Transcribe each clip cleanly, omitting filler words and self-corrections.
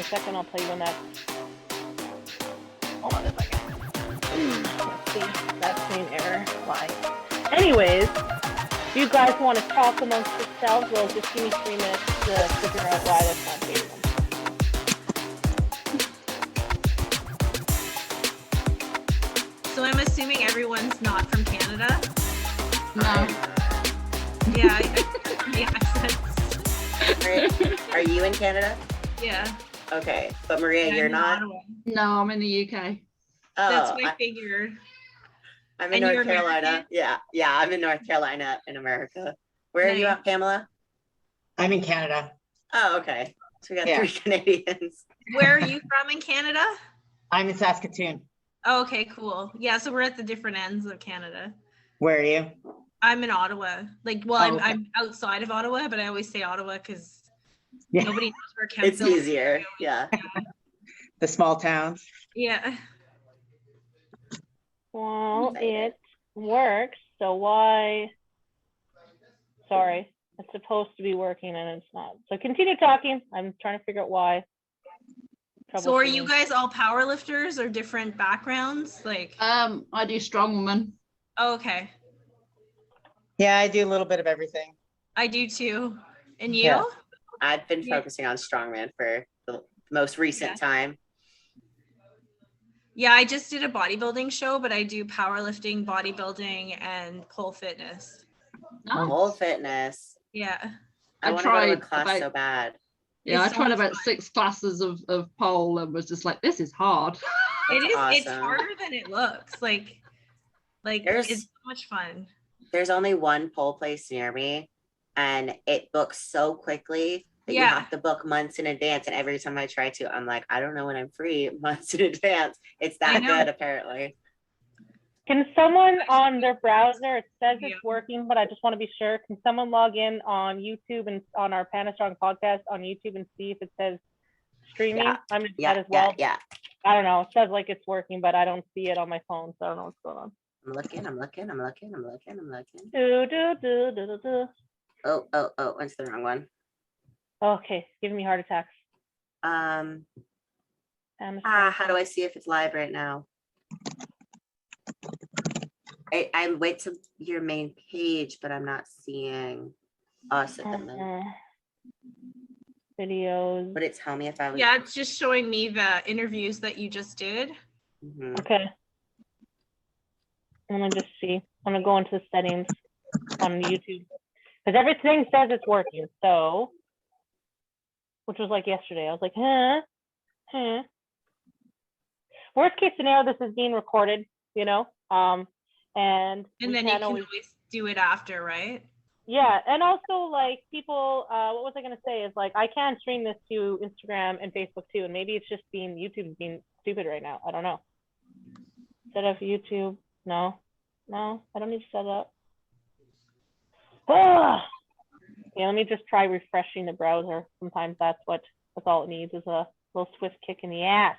second. I'll tell you when that's. Hold on a second. Let's see. That's screen error. Why? Anyways, if you guys want to talk amongst yourselves, well, just give me 3 minutes to figure out why that's not being done. So I'm assuming everyone's not from Canada? No. Yeah, the accents. Are you in Canada? Yeah. Okay, but Maria, Yeah, you're I'm in not? Ottawa. No, I'm in the UK. That's Oh, what I figured. I'm in And you're North Carolina. American? Yeah, I'm in North Carolina in America. Where are you Nice. at, Pamela? I'm in Canada. Oh, okay. So we got Yeah. 3 Canadians. Where are you from in Canada? I'm in Saskatoon. Oh, okay, cool. Yeah, so we're at the different ends of Canada. Where are you? I'm in Ottawa. Like, well, Oh, okay. I'm outside of Ottawa, but I always say Ottawa because Yeah. nobody knows where It's Kempville is. easier. Yeah. The small towns. Yeah. Well, Excited. it works. So why? Sorry, it's supposed to be working and it's not. So continue talking. I'm trying to figure out why. So are you Troubleshooting. guys all power lifters or different backgrounds? Like, I do strongwoman. oh, okay. Yeah, I do a little bit of everything. I do too. And you? Yeah. I've been Yeah. focusing on strongman for the most recent time. Yeah, I just did a bodybuilding show, but I do powerlifting, bodybuilding, and pole fitness. Nice. Whole fitness. Yeah. I I want to go to a tried class about- so bad. Yeah, It's I so tried much about fun. 6 classes of pole and was just like, this is hard. It is. It's awesome. harder than it looks. Like There's- it's so much fun. There's only one pole place near me, and it books so quickly that you Yeah. have to book months in advance. And every time I try to, I'm like, I don't know when I'm free months in advance. It's I that know. good, apparently. Can someone on their browser, it says Yeah. it's working, but I just want to be sure. Can someone log in on YouTube and on our Panastrong podcast on YouTube and see if it says streaming? Yeah. I'm going to do Yeah, that as well. yeah. I don't know. It says like it's working, but I don't see it on my phone, so I don't know what's going on. I'm looking. Do, do, do, do, do, do. Oh, went to the wrong one. Okay, it's giving me heart attacks. How do I see if it's live right now? I wait to your main page, but I'm not seeing us at the moment. Videos. Would it tell me if I was? Yeah, it's just showing me the interviews that you just did. Mhm. Okay. I'm gonna just see. I'm gonna go into the settings on YouTube because everything says it's working. So, which was like yesterday. I was like, huh. Worst case scenario, this is being recorded, and And we then you can't can always. always do it after, right? Yeah, and also like people, what was I gonna say is like I can stream this to Instagram and Facebook too, and maybe it's just YouTube being stupid right now. I don't know. Set up YouTube. No, I don't need to set it up. Yeah, let me just try refreshing the browser. Sometimes that's all it needs is a little swift kick in the ass.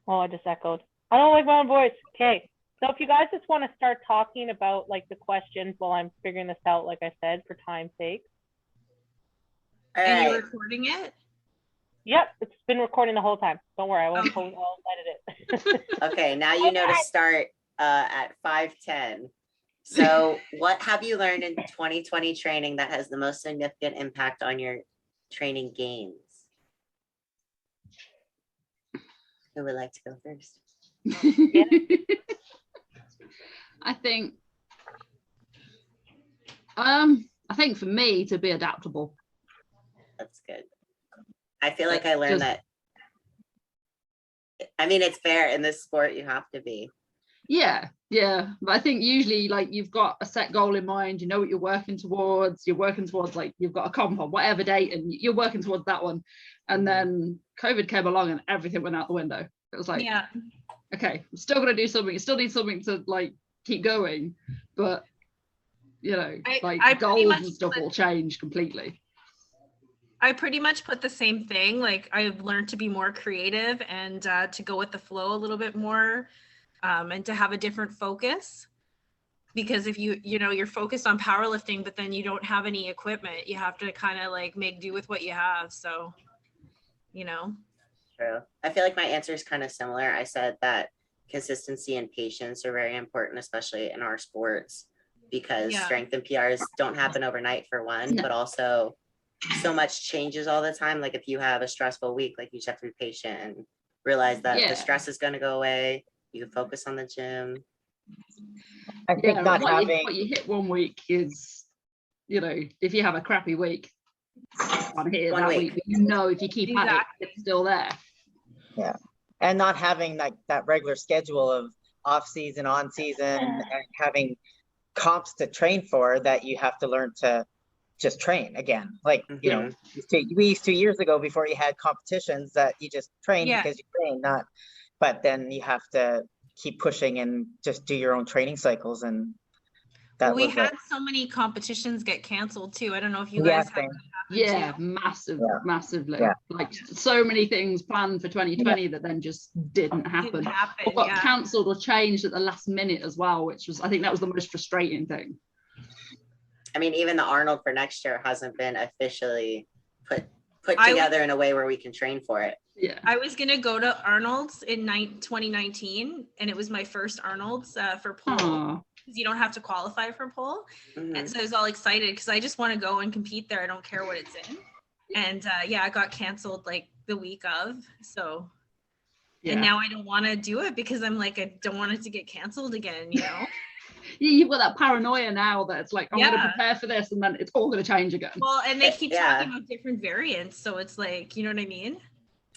Oh, I just echoed. I don't like my own voice. Okay. So if you guys just want to start talking about like the questions while I'm figuring this out, like I said, for time's sake. All And right. you're recording it? Yep, it's been recording the whole time. Don't worry, I'll edit it. Okay, now you know to start at 5:10. So what have you learned in 2020 training that has the most significant impact on your training gains? Who would like to go first? I think for me to be adaptable. That's good. I feel like I learned Just- that. I mean, it's fair in this sport, you have to be. Yeah, but I think usually like you've got a set goal in mind, you know what you're working towards like you've got a comp on whatever date and you're working towards that one, and then COVID came along and everything went out the window. It was like, Yeah. okay, I'm still gonna do something, you still need something to like keep going, but I pretty goals much and stuff will change completely. I pretty much put the same thing. Like I've learned to be more creative and to go with the flow a little bit more, and to have a different focus. Because if you're focused on powerlifting, but then you don't have any equipment, you have to kind of like make do with what you have. So you know? True. I feel like my answer is kind of similar. I said that consistency and patience are very important, especially in our sports, because Yeah. strength and PRs don't happen overnight for one, No. but also so much changes all the time. Like if you have a stressful week, like you just have to be patient and realize that Yeah. the stress is going to go away. You can focus on the gym. I think not what having, what you hit one week is, you know, if you have a crappy week, on here One that week. week, but you know if you keep at it, it's still there. and not having like that regular schedule of off season, on season, and having comps to train for, that you have to learn to just train again. Like, you know, we used 2 years ago, before you had competitions, that you just train Yeah. because you train, not, but then you have to keep pushing and just do your own training cycles. And that We was had so many competitions get canceled too. I don't know if you Yeah, guys had same. that happen Yeah, too. massively. Yeah. Like so many things planned for 2020 that then just didn't happen. Didn't happen, Or got yeah. cancelled or changed at the last minute as well, which was, I think that was the most frustrating thing. I mean, even the Arnold for next year hasn't been officially put I together in a way where we can train for it. Yeah. I was gonna go to Arnold's in 2019, and it was my first Arnold's for pole. Aw. You don't have to qualify for pole. Mhm. And so I was all excited because I just want to go and compete there. I don't care what it's in. And yeah, it got canceled like the week of. So, and now I don't want to do it because I'm like, I don't want it to get canceled again, you know? You've got that paranoia now that it's like, I'm going to Yeah. prepare for this and then it's all going to change again. Well, and they keep Yeah. talking about different variants. So it's like, you know what I mean?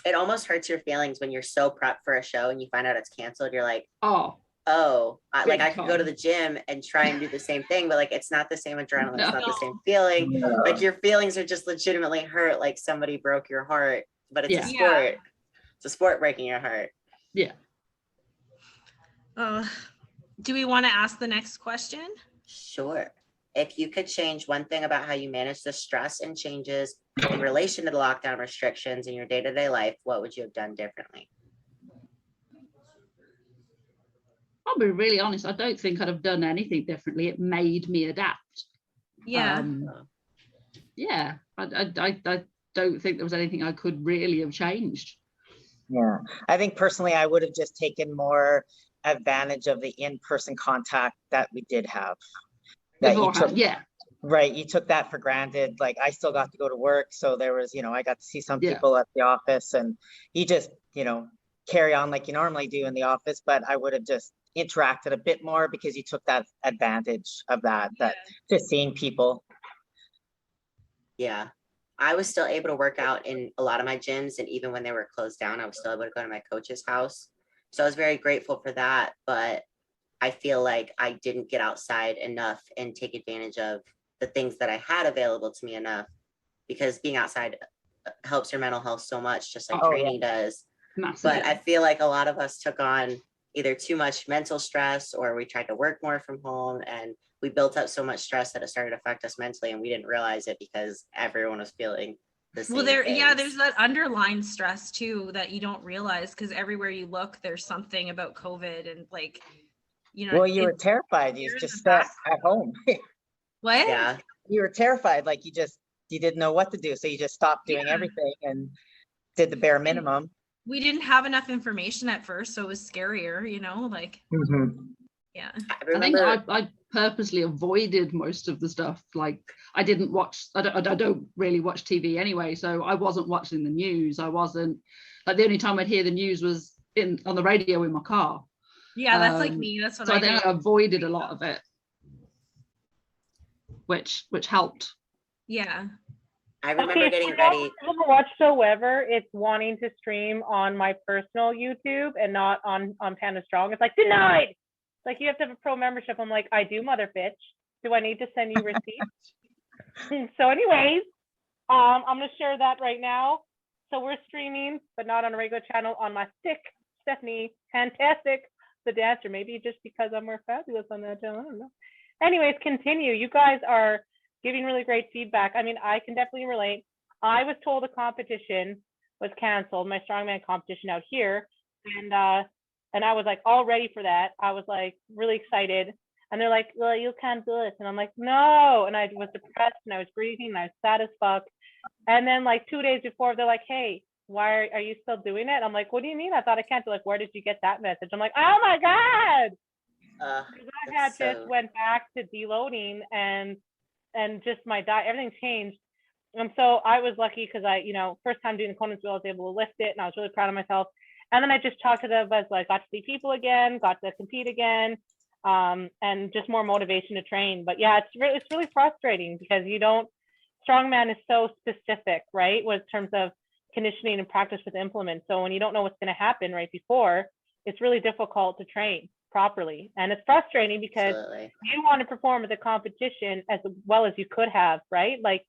It almost hurts your feelings when you're so prepped for a show and you find out it's canceled. You're like, Oh, like I Big could go to time. the gym and try and do the same thing, but like it's not the same adrenaline, it's not the No. same feeling. No. Like your feelings are just legitimately hurt, like somebody broke your heart, but it's a Yeah. sport. It's a sport breaking your heart. yeah. Do we want to ask the next question? Sure. If you could change one thing about how you manage the stress and changes in relation to the lockdown restrictions in your day-to-day life, what would you have done differently? I'll be really honest, I don't think I'd have done anything differently. It made me adapt. Yeah. Yeah, I don't think there was anything I could really have changed. Yeah, I think personally, I would have just taken more advantage of the in-person contact that we did have. That you took, Yeah, right, you took that for granted. Like I still got to go to work, so there was, you know, I got to see some Yeah. people at the office, and you just, you know, carry on like you normally do in the office. But I would have just interacted a bit more because you took that advantage of that just seeing people. Yeah. I was still able to work out in a lot of my gyms, and even when they were closed down, I was still able to go to my coach's house. So I was very grateful for that, but I feel like I didn't get outside enough and take advantage of the things that I had available to me enough, because being outside helps your mental health so much, just like training does. massively. But I feel like a lot of us took on either too much mental stress, or we tried to work more from home, and we built up so much stress that it started to affect us mentally, and we didn't realize it because everyone was feeling the same Well, things. there's that underlying stress too that you don't realize, because everywhere you look, there's something about COVID, and like, you know. Well, you were terrified. You you're in just the sat back. at home. What? Yeah. You were terrified, like you didn't know what to do, so you just stopped doing Yeah. everything and did the bare minimum. We didn't have enough information at first, so it was scarier, you know, like, yeah. I I think remember, I purposely avoided most of the stuff. Like I didn't watch, I don't really watch TV anyway, so I wasn't watching the news. I wasn't, like, the only time I'd hear the news was on the radio in my car. Yeah, that's like me. That's what So I I think do. I avoided a lot of it, which helped. Yeah. I remember getting ready. Whatsoever, it's wanting to stream on my personal YouTube and not on Panda Strong. It's like denied. It's like you have to have a pro membership. I'm like, I do, mother bitch. Do I need to send you receipts? So, anyways, I'm gonna share that right now. So we're streaming, but not on a regular channel, on my stick. Stephanie, fantastic, the dancer. Maybe just because I'm more fabulous on that channel. I don't know. Anyways, continue. You guys are giving really great feedback. I mean, I can definitely relate. I was told a competition was canceled, my strongman competition out here, and I was like all ready for that. I was like really excited, and they're like, "Well, you can't do it," and I'm like, "No," and I was depressed and I was grieving and I was sad as fuck. And then like 2 days before, they're like, "Hey, why are you still doing it? I'm like, what do you mean? I thought I canceled. Like, where did you get that message? I'm like, oh my God. Because I had just went back to deloading and just my diet, everything changed. And so I was lucky because I, first time doing the Conan's Wheel, I was able to lift it and I was really proud of myself. And then I just talked to them as I got to see people again, got to compete again, and just more motivation to train. But yeah, it's really frustrating because strongman is so specific, right? In terms of conditioning and practice with implements. So when you don't know what's going to happen right before, it's really difficult to train properly. And it's frustrating because you want to perform at the competition as well as you could have, right? Like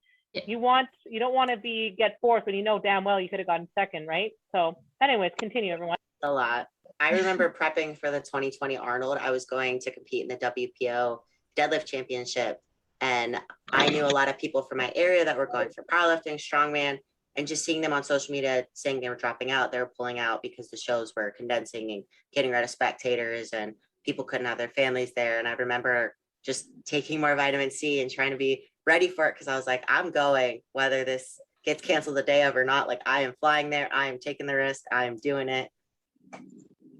you don't want to get fourth when you know damn well you could have gotten second, right? So anyways, continue everyone. A lot. I remember prepping for the 2020 Arnold. I was going to compete in the WPO deadlift championship. And I knew a lot of people from my area that were going for powerlifting, strongman, and just seeing them on social media saying they were dropping out, they were pulling out because the shows were condensing and getting rid of spectators and people couldn't have their families there. And I remember just taking more vitamin C and trying to be ready for it because I was like, I'm going, whether this gets canceled the day of or not. Like, I am flying there. I am taking the risk. I am doing it.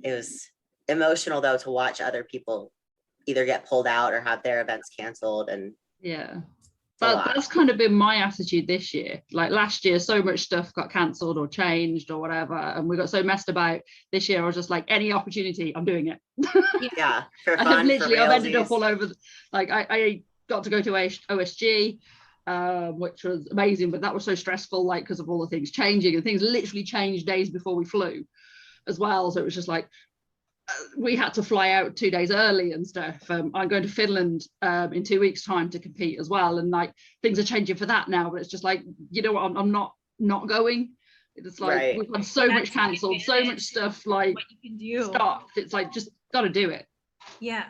It was emotional, though, to watch other people either get pulled out or have their events canceled. And that's kind of been my attitude this year. Like last year, so much stuff got cancelled or changed or whatever, and we got so messed about. This year I was just like, any opportunity, I'm doing it. Yeah, for fun, I've ended up all over. Like I got to go to OSG, which was amazing, but that was so stressful, like because of all the things changing, and things literally changed days before we flew as well. So it was just like we had to fly out 2 days early and stuff. I'm going to Finland in 2 weeks' time to compete as well, and like things are changing for that now. But it's just like, you know what, I'm not going. It's like we've had so much cancelled, so much stuff like stopped. It's like just got to do it. Yeah.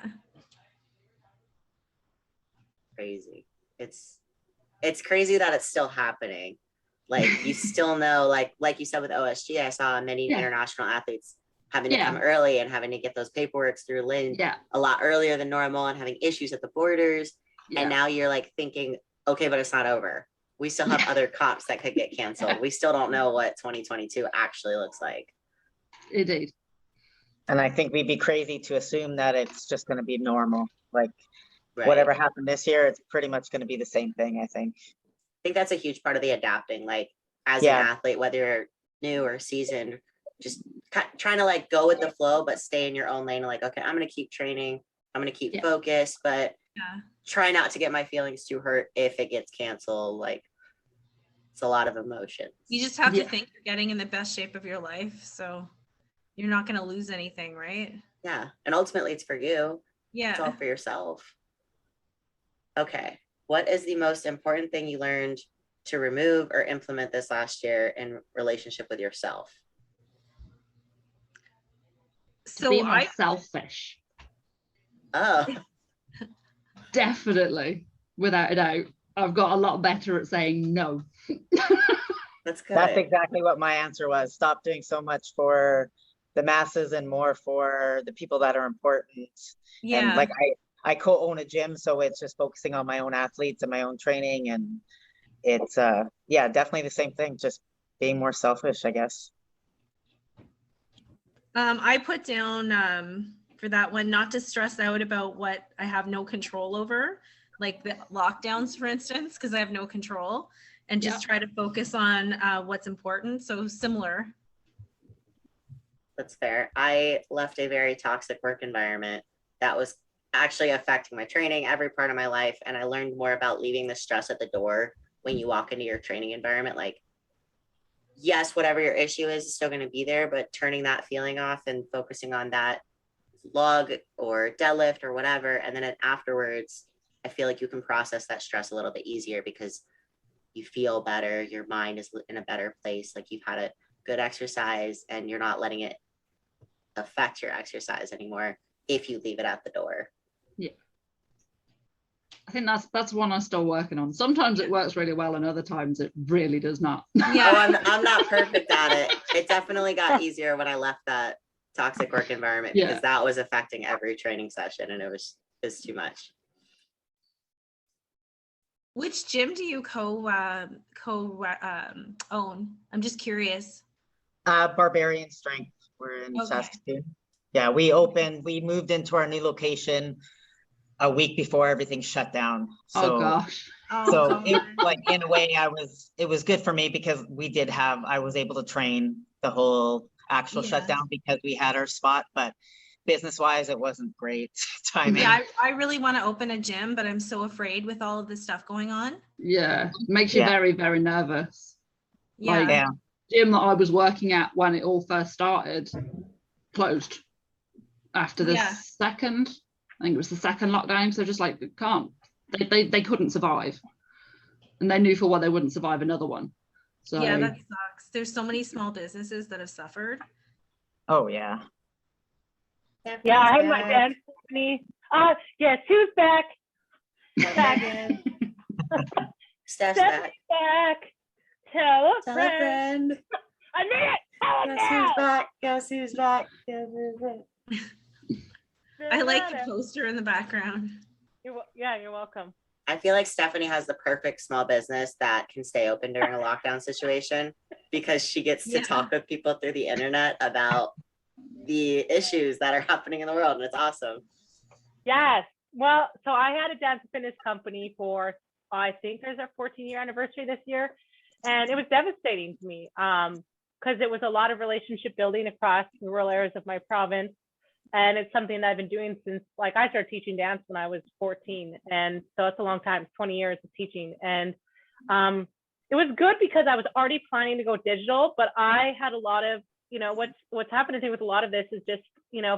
Crazy. It's crazy that it's still happening. Like you still know, like you said with OSG, I saw many international athletes having to come early and having to get those paperworks through Lynn a lot earlier than normal and having issues at the borders. And now you're like thinking, okay, but it's not over. We still have other comps that could get canceled. We still don't know what 2022 actually looks like. Indeed. And I think we'd be crazy to assume that it's just going to be normal. Like whatever happened this year, it's pretty much going to be the same thing, I think. I think that's a huge part of the adapting. Like as an athlete, whether you're new or seasoned, just trying to like go with the flow, but stay in your own lane. Like, okay, I'm going to keep training. I'm going to keep focused, but try not to get my feelings too hurt if it gets canceled. Like it's a lot of emotions. You just have to think you're getting in the best shape of your life. So you're not going to lose anything, right? Yeah. And ultimately it's for you. Yeah. It's all for yourself. Okay. What is the most important thing you learned to remove or implement this last year in relationship with yourself? So be more selfish. Oh. Definitely, without a doubt. I've got a lot better at saying no. That's good. That's exactly what my answer was. Stop doing so much for the masses and more for the people that are important. Yeah. And like I co-own a gym, so it's just focusing on my own athletes and my own training, and it's definitely the same thing, just being more selfish, I guess. I put down for that one, not to stress out about what I have no control over, like the lockdowns, for instance, because I have no control, and just try to focus on what's important. So similar. That's fair. I left a very toxic work environment that was actually affecting my training, every part of my life. And I learned more about leaving the stress at the door when you walk into your training environment. Like, yes, whatever your issue is still going to be there, but turning that feeling off and focusing on that log or deadlift or whatever. And then afterwards, I feel like you can process that stress a little bit easier because you feel better. Your mind is in a better place. Like you've had a good exercise and you're not letting it affect your exercise anymore if you leave it at the door. Yeah. I think that's one I'm still working on. Sometimes it works really well and other times it really does not. Yeah. Oh, I'm not perfect at it. It definitely got easier when I left that toxic work environment because that was affecting every training session and it was too much. Which gym do you own? I'm just curious. Barbarian Strength. We're in Okay. Saskatoon. Yeah, we moved into our new location a week before everything shut down. Oh gosh. So it, God. like in a way, it was good for me because I was able to train the whole actual Yeah. shutdown because we had our spot, but business wise, it wasn't great timing. Yeah, I really want to open a gym, but I'm so afraid with all of this stuff going on. Yeah, makes you Yeah. very, very nervous. Yeah. Like, Yeah. gym that I was working at when it all first started closed after the Yeah. second, I think it was the second lockdown. So just like, they couldn't survive, and they knew for what they wouldn't survive another one. So Yeah, that sucks. There's so many small businesses that have suffered. Oh yeah. Yeah, I have my dance company. Yes, who's back? Back. Steph's Steph's back. back. Tell a Tell a friend. friend. I made it. Tell Guess it who's now. back? Guess who's back? Guess who's back? I like the poster in the background. You're welcome. I feel like Stephanie has the perfect small business that can stay open during a lockdown situation because she gets to Yeah. talk with people through the internet about the issues that are happening in the world, and it's awesome. Yes. Well, so I had a dance and fitness company for, I think there's our 14-year anniversary this year. And it was devastating to me because it was a lot of relationship building across the rural areas of my province. And it's something that I've been doing since, like, I started teaching dance when I was 14. And so it's a long time, 20 years of teaching. And it was good because I was already planning to go digital, but I had a lot of, what's happened to me with a lot of this is just,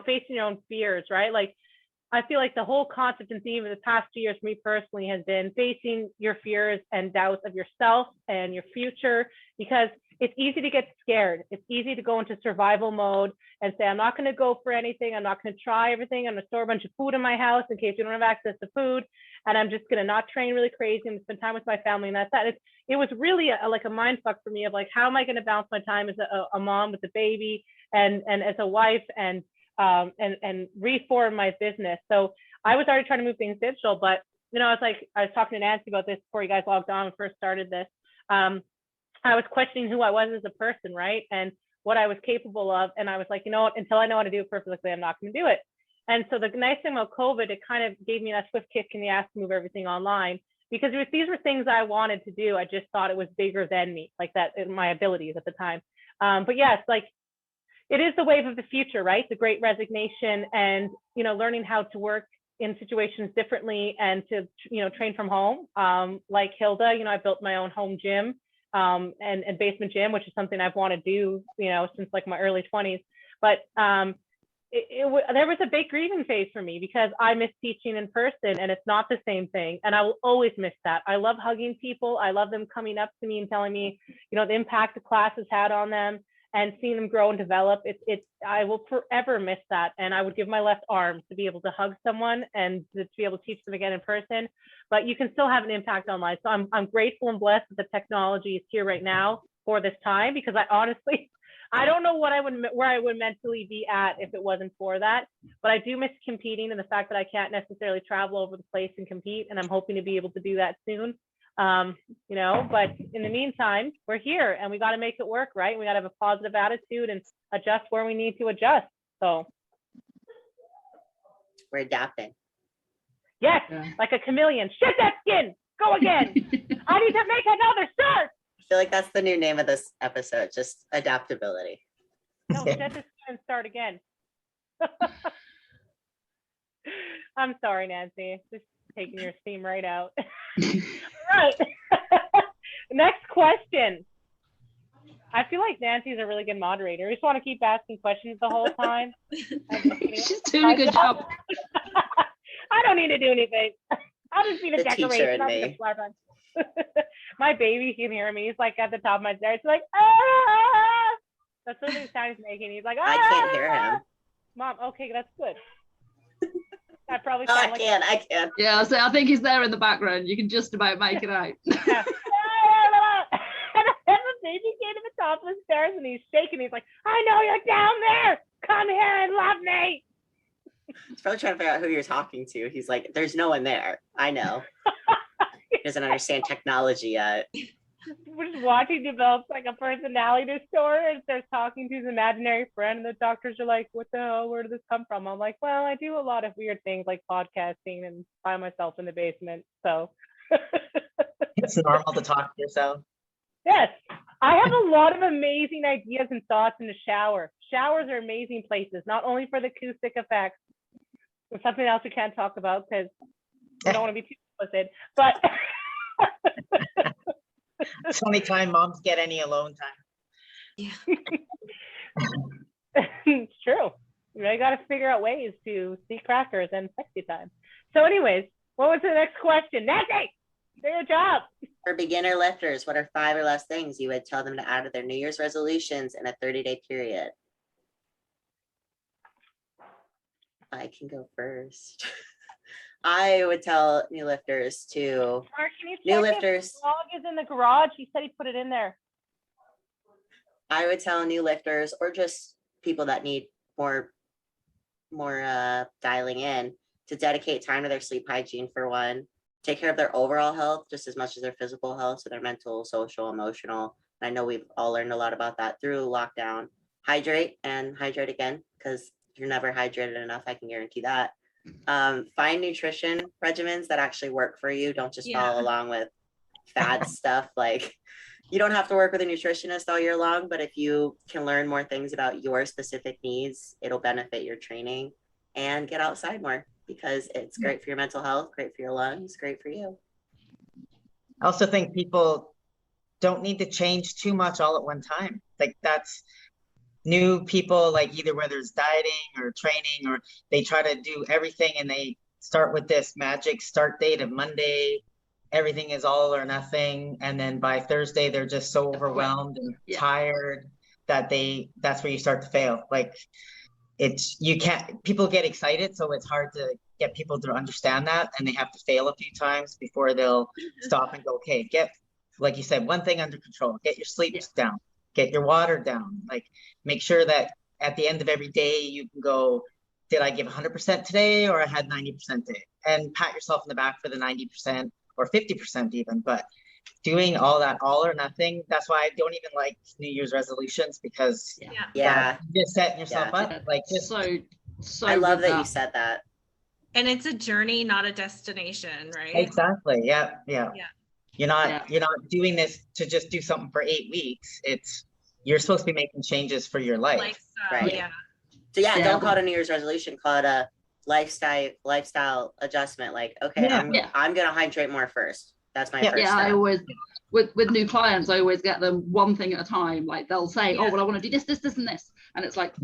facing your own fears, right? Like, I feel like the whole concept and theme of the past 2 years for me personally has been facing your fears and doubts of yourself and your future, because it's easy to get scared. It's easy to go into survival mode and say, I'm not going to go for anything. I'm not going to try everything. I'm going to store a bunch of food in my house in case you don't have access to food. And I'm just going to not train really crazy and spend time with my family. And that's that. It was really like a mind fuck for me of like, how am I going to balance my time as a mom with a baby and as a wife and reform my business. So I was already trying to move things digital, but I was talking to Nancy about this before you guys logged on and first started this. I was questioning who I was as a person, right? And what I was capable of. And I was like, until I know how to do it perfectly, I'm not going to do it. And so the nice thing about COVID, it kind of gave me that swift kick in the ass to move everything online, because these were things I wanted to do. I just thought it was bigger than me, like that, my abilities at the time. But yes, like, it is the wave of the future, right? The great resignation and, learning how to work in situations differently and to, train from home. Like Hilda, I built my own home gym and basement gym, which is something I've wanted to do, since like my early 20s. But there was a big grieving phase for me because I miss teaching in person and it's not the same thing. And I will always miss that. I love hugging people. I love them coming up to me and telling me, the impact the class has had on them. And seeing them grow and develop, I will forever miss that. And I would give my left arm to be able to hug someone and to be able to teach them again in person. But you can still have an impact online. So I'm grateful and blessed that the technology is here right now for this time, because I don't know where I would mentally be at if it wasn't for that. But I do miss competing and the fact that I can't necessarily travel over the place and compete. And I'm hoping to be able to do that soon. But in the meantime, we're here and we got to make it work, right? We got to have a positive attitude and adjust where we need to adjust. So We're adapting. yes, Yeah. like a chameleon. Shed that skin. Go again. I need to make another shirt. I feel like that's the new name of this episode, just adaptability. No, shed the skin and start again. I'm sorry, Nancy. Just taking your steam right out. Right. Next question. I feel like Nancy's a really good moderator. I just want to keep asking questions the whole time. She's doing a good job. I don't need to do anything. I'll just be the The teacher decoration. in I'll be me. the flower fun. My baby can hear me. He's like at the top of my stairs. It's like, ah! That's what the sound he's making. He's like, ah! I can't hear him. Mom, okay, that's good. I probably Oh, sound I can. Yeah, so I think he's there in the background. You can just about make it out. Yeah. And the baby came to the top of the stairs and he's shaking. He's like, I know you're down there. Come here and love me. He's probably trying to figure out who you're talking to. He's like, there's no one there. I know. He doesn't understand technology yet. we're just watching develops like a personality disorder and starts talking to his imaginary friend, and the doctors are like, what the hell, where did this come from? I'm like, well, I do a lot of weird things like podcasting and by myself in the basement, so It's normal to talk to yourself. yes, I have a lot of amazing ideas and thoughts in the shower. Showers are amazing places, not only for the acoustic effects, and something else we can't talk about because we don't want to be too explicit, but It's the only time moms get any alone time. Yeah. it's true. I got to figure out ways to see crackers and sexy time. So anyways, what was the next question? Nancy, do your job. For beginner lifters, what are 5 or less things you would tell them to add to their New Year's resolutions in a 30-day period? I can go first. I would tell new lifters to Mark, can you new check if lifters. the dog is in the garage? He said he put it in there. I would tell new lifters or just people that need more dialing in to dedicate time to their sleep hygiene for one. Take care of their overall health just as much as their physical health, so their mental, social, emotional. I know we've all learned a lot about that through lockdown. Hydrate and hydrate again, because you're never hydrated enough. I can guarantee that. Find nutrition regimens that actually work for you. Don't just follow along with fad stuff. Like, you don't have to work with a nutritionist all year long, but if you can learn more things about your specific needs, it'll benefit your training. And get outside more, because it's great for your mental health, great for your lungs, great for you. I also think people don't need to change too much all at one time. Like, that's new people, like either whether it's dieting or training, or they try to do everything and they start with this magic start date of Monday. Everything is all or nothing. And then by Thursday, they're just so overwhelmed and tired that that's where you start to fail. Like, people get excited, so it's hard to get people to understand that, and they have to fail a few times before they'll stop and go, okay, get, like you said, one thing under control, get your sleep down, get your water down, like make sure that at the end of every day you can go, did I give 100% today, or I had 90% today, and pat yourself in the back for the 90% or 50% even. But doing all that all or nothing, that's why I don't even like New Year's resolutions, because you're just setting yourself up. Like, just so I love that you said that. And it's a journey, not a destination, right? Exactly. Yeah. You're not doing this to just do something for 8 weeks. You're supposed to be making changes for your life. Lifestyle, right. So don't call it a New Year's resolution, call it a lifestyle adjustment. Like, okay, I'm gonna hydrate more first. That's my first step. I always, with new clients, I always get them one thing at a time. Like, they'll say, oh, well, I want to do this, and this. And it's like,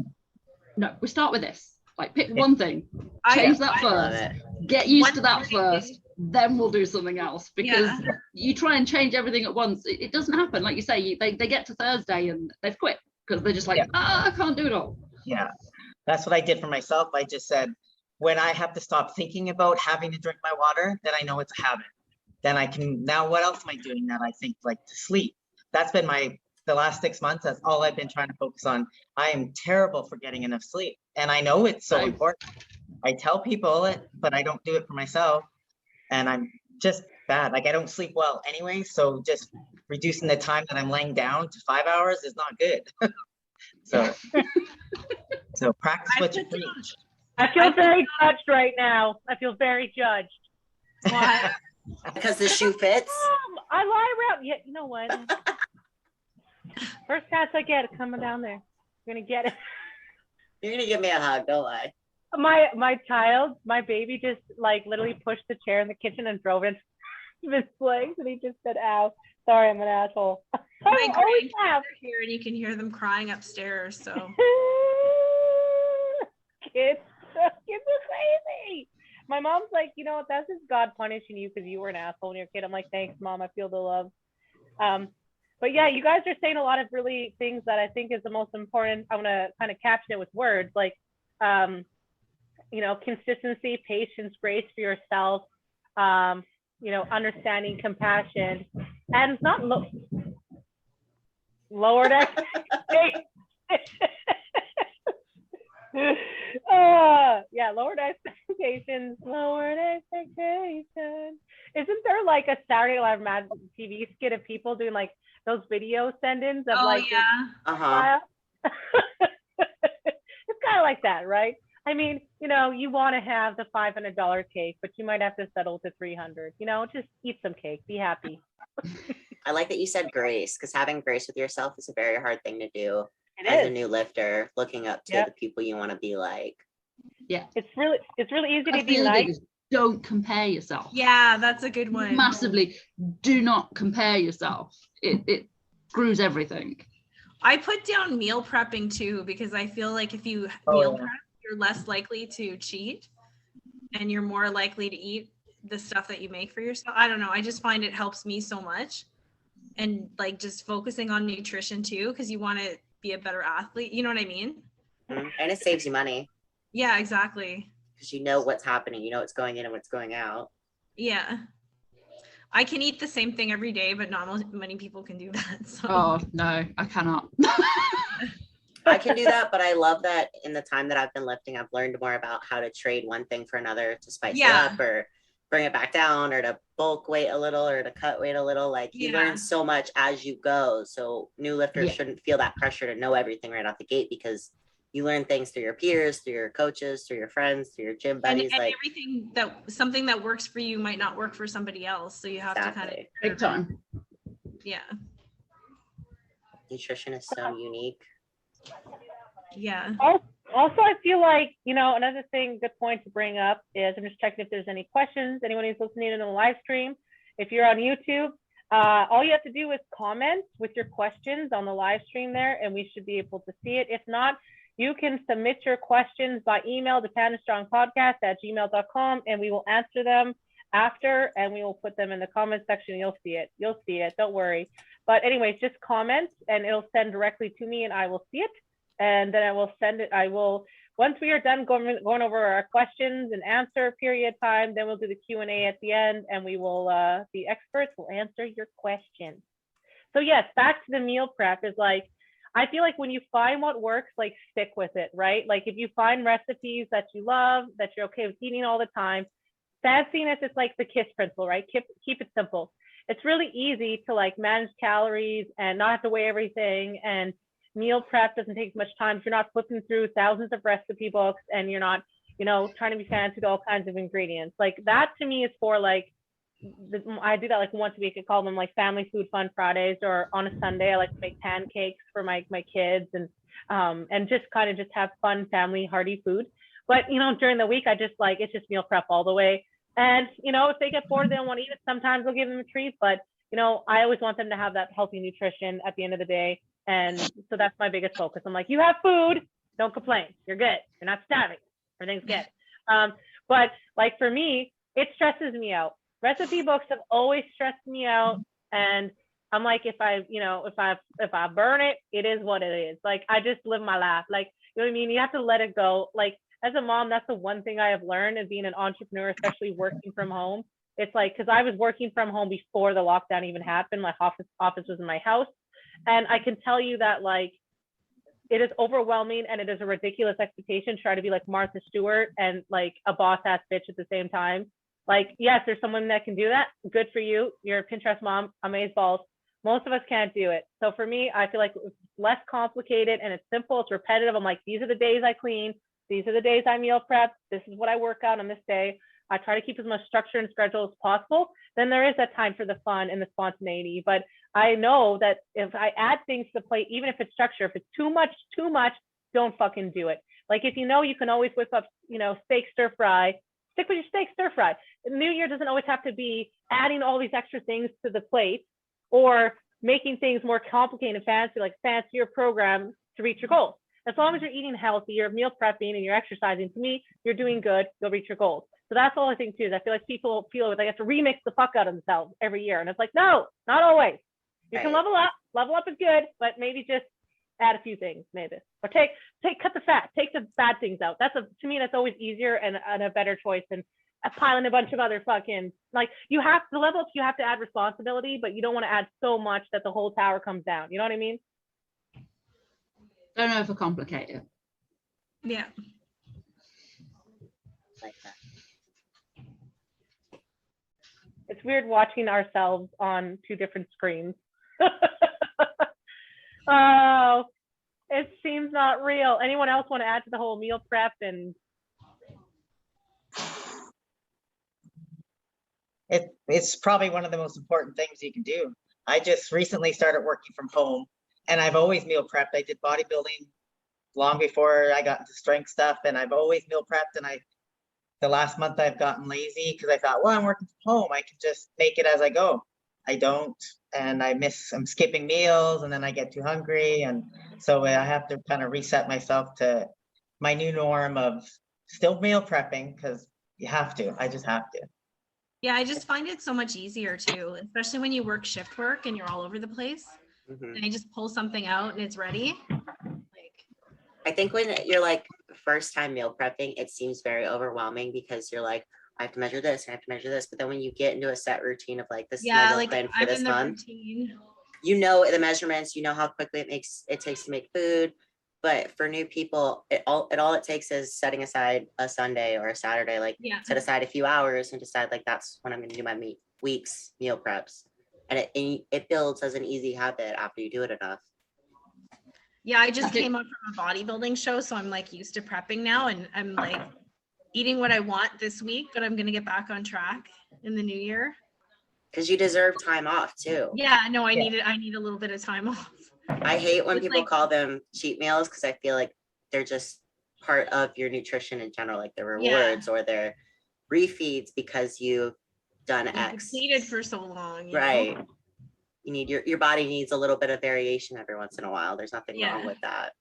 no, we start with this. Like, pick one thing, change that first, get used to that first, then we'll do something else. Because you try and change everything at once, it doesn't happen. Like you say, they get to Thursday and they've quit because they're just like, I can't do it all. Yeah, that's what I did for myself. I just said, when I have to stop thinking about having to drink my water, then I know it's a habit. Then I can, now what else am I doing that I think, like, to sleep? That's been the last 6 months, that's all I've been trying to focus on. I am terrible for getting enough sleep. And I know it's so important. I tell people it, but I don't do it for myself. And I'm just bad. Like, I don't sleep well anyway. So just reducing the time that I'm laying down to 5 hours is not good. So practice what you preach. I feel very judged right now. I feel very judged. Why? Because the shoe fits. I lie around. Yeah, you know what? First chance I get coming down there. You're gonna get it. You're gonna give me a hug, don't lie. My baby just like literally pushed the chair in the kitchen and drove into his legs, and he just said, "Ow, sorry, I'm an asshole." My grandkids are here, and you can hear them crying upstairs. So kids are crazy. My mom's like, you know what? That's just God punishing you because you were an asshole when you were a kid. I'm like, thanks, Mom. I feel the love. But yeah, you guys are saying a lot of really things that I think is the most important. I want to kind of caption it with words like, consistency, patience, grace for yourself, understanding, compassion, and not lowered expectations. lowered expectations. Isn't there like a Saturday Night Live Mad TV skit of people doing like those video send-ins of Oh like yeah. Uh-huh. it's kind of like that, right? I mean, you know, you want to have the $500 cake, but you might have to settle to 300. You know, just eat some cake, be happy. I like that you said grace, because having grace with yourself is a very hard thing to do It as a is. new lifter, looking up to Yep. the people you want to be like. It's really easy I to be feel nice. is don't compare yourself. Yeah, that's a good one. Massively, do not compare yourself. It screws everything. I put down meal prepping too, because I feel like if you Oh, meal yeah. prep, you're less likely to cheat and you're more likely to eat the stuff that you make for yourself. I don't know. I just find it helps me so much. And like just focusing on nutrition too, because you want to be a better athlete. You know what I mean? Mhm. And it saves you money Yeah, exactly. because you know what's happening, you know what's going in and what's going out. Yeah. I can eat the same thing every day, but not many people can do that. So Oh no, I cannot. I can do that, but I love that in the time that I've been lifting, I've learned more about how to trade one thing for another to spice it Yeah. up or bring it back down or to bulk weight a little or to cut weight a little. Like you Yeah. learn so much as you go. So new lifters Yeah. shouldn't feel that pressure to know everything right off the gate because you learn things through your peers, through your coaches, through your friends, through your gym and buddies. Like everything something that works for you might not work for somebody else. So you have to kind of exactly. Big time. yeah. Nutrition is so unique. Yeah. Also, I feel like, you know, another thing, good point to bring up is I'm just checking if there's any questions. Anyone who's listening in the live stream, if you're on YouTube, all you have to do is comment with your questions on the live stream there, and we should be able to see it. If not, you can submit your questions by email to panastrongpodcast@gmail.com, and we will answer them after, and we will put them in the comment section. You'll see it. You'll see it. Don't worry. But anyways, just comment, and it'll send directly to me, and I will see it. And then I will send it. Once we are done going over our questions and answer period time, then we'll do the Q&A at the end, and we will, the experts will answer your questions. So yes, back to the meal prep is like, I feel like when you find what works, like stick with it, right? Like if you find recipes that you love, that you're okay with eating all the time, fanciness is like the KISS principle, right? Keep it simple. It's really easy to like manage calories and not have to weigh everything, and meal prep doesn't take much time. You're not flipping through thousands of recipe books, and you're not, you know, trying to be fancy with all kinds of ingredients. Like that to me is for like, I do that like once a week. I call them like family food fun Fridays, or on a Sunday, I like to make pancakes for my kids and just kind of just have fun family hearty food. But, you know, during the week, I just like, it's just meal prep all the way. And, you know, if they get bored, they don't want to eat it, sometimes I'll give them a treat, but, you know, I always want them to have that healthy nutrition at the end of the day. And so that's my biggest focus. I'm like, you have food, don't complain. You're good. You're not starving. Everything's good. But like for me, it stresses me out. Recipe books have always stressed me out. And I'm like, if I burn it, it is what it is. Like, I just live my life. Like, you know what I mean? You have to let it go. Like, as a mom, that's the one thing I have learned as being an entrepreneur, especially working from home. It's like, because I was working from home before the lockdown even happened. My office was in my house. And I can tell you that, like, it is overwhelming and it is a ridiculous expectation to try to be like Martha Stewart and like a boss ass bitch at the same time. Like, yes, there's someone that can do that. Good for you. You're a Pinterest mom. Amaze balls. Most of us can't do it. So for me, I feel like it's less complicated and it's simple. It's repetitive. I'm like, these are the days I clean. These are the days I meal prep. This is what I work out on this day. I try to keep as much structure and schedule as possible. Then there is that time for the fun and the spontaneity. But I know that if I add things to the plate, even if it's structure, if it's too much, don't fucking do it. Like, if you know you can always whip up, you know, steak stir fry, stick with your steak stir fry. New Year doesn't always have to be adding all these extra things to the plate or making things more complicated and fancy, like fancy your program to reach your goals. As long as you're eating healthy, you're meal prepping and you're exercising, to me, you're doing good, you'll reach your goals. So that's all I think too, is I feel like people feel like they have to remix the fuck out of themselves every year. And it's like, no, not always. You can level up. Level up is good, but maybe just add a few things, maybe. Or cut the fat, take the bad things out. To me, that's always easier and a better choice than piling a bunch of other fucking, like, you have to level up, you have to add responsibility, but you don't want to add so much that the whole tower comes down. You know what I mean? Don't overcomplicate it. Yeah. Like that. It's weird watching ourselves on two different screens. Oh, it seems not real. Anyone else want to add to the whole meal prep? And It's probably one of the most important things you can do. I just recently started working from home, and I've always meal prepped. I did bodybuilding long before I got into strength stuff, and I've always meal prepped. And the last month I've gotten lazy because I thought, well, I'm working from home, I can just make it as I go. I don't, and I'm skipping meals, and then I get too hungry, and so I have to kind of reset myself to my new norm of still meal prepping, because you have to. I just have to. Yeah, I just find it so much easier too, especially when you work shift work and you're all over the place. Mhm. And I just pull something out and it's ready. Like, I think when you're like first time meal prepping, it seems very overwhelming because you're like, I have to measure this, and I have to measure this. But then when you get into a set routine of like, this is my yeah, meal like plan for I'm this in the month, routine. you know the measurements, you know how quickly it takes to make food. But for new people, it takes is setting aside a Sunday or a Saturday, like Yeah. set aside a few hours and decide like that's when I'm going to do my week's meal preps, and it builds as an easy habit after you do it enough. Yeah, I just came up from a bodybuilding show, so I'm like used to prepping now, and I'm like eating what I want this week, but I'm gonna get back on track in the new year. Because you deserve time off too. Yeah, no, I Yeah. need a little bit of time off. I hate when It's people like- call them cheat meals because I feel like they're just part of your nutrition in general, like their Yeah. rewards or their refeeds because you've done Been X. depleted for so long, you know? Right. You need your body needs a little bit of variation every once in a while. There's nothing Yeah. wrong with that.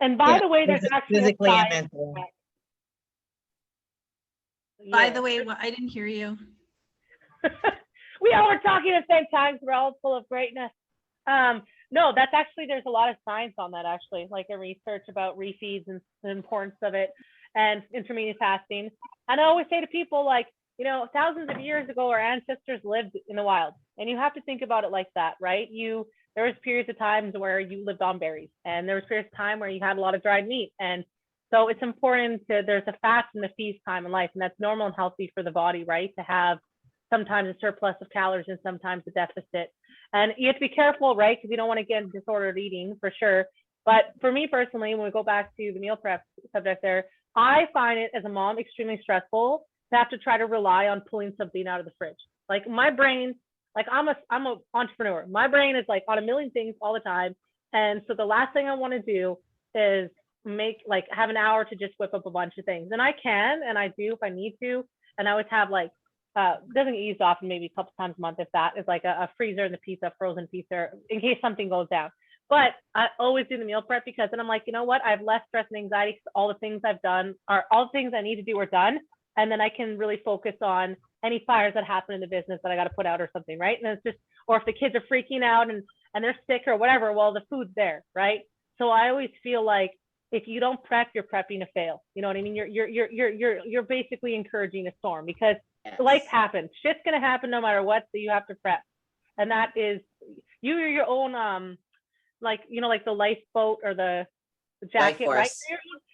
by Yeah, the way, there's actually a physically and science. mentally. By Yeah. the way, I didn't hear you. We all were talking at the same time, so we're all full of greatness. No, that's actually, there's a lot of science on that actually, like a research about refeeds and the importance of it and intermittent fasting. And I always say to people, like, you know, thousands of years ago, our ancestors lived in the wild, and you have to think about it like that, right? There was periods of times where you lived on berries, and there was periods of time where you had a lot of dried meat. And so it's important there's a fast and a feast time in life, and that's normal and healthy for the body, right? To have sometimes a surplus of calories and sometimes a deficit. And you have to be careful, right? Because you don't want to get disordered eating for sure. But for me personally, when we go back to the meal prep subject there, I find it as a mom extremely stressful to have to try to rely on pulling something out of the fridge. Like my brain, like I'm an entrepreneur. My brain is like on a million things all the time. And so the last thing I want to do is have an hour to just whip up a bunch of things. And I can, and I do if I need to. And I always have like, doesn't get used often, maybe a couple times a month, if that is like a freezer in the pizza, frozen pizza, in case something goes down. But I always do the meal prep because then I'm like, you know what? I have less stress and anxiety because all the things I've done all the things I need to do are done. And then I can really focus on any fires that happen in the business that I got to put out or something, right? And it's just, or if the kids are freaking out and they're sick or whatever, well, the food's there, right? So I always feel like if you don't prep, you're prepping to fail. You know what I mean? You're basically encouraging a storm because Yes. life happens. Shit's gonna happen no matter what, so you have to prep. And that is you're your own like the lifeboat or the jacket, right? force.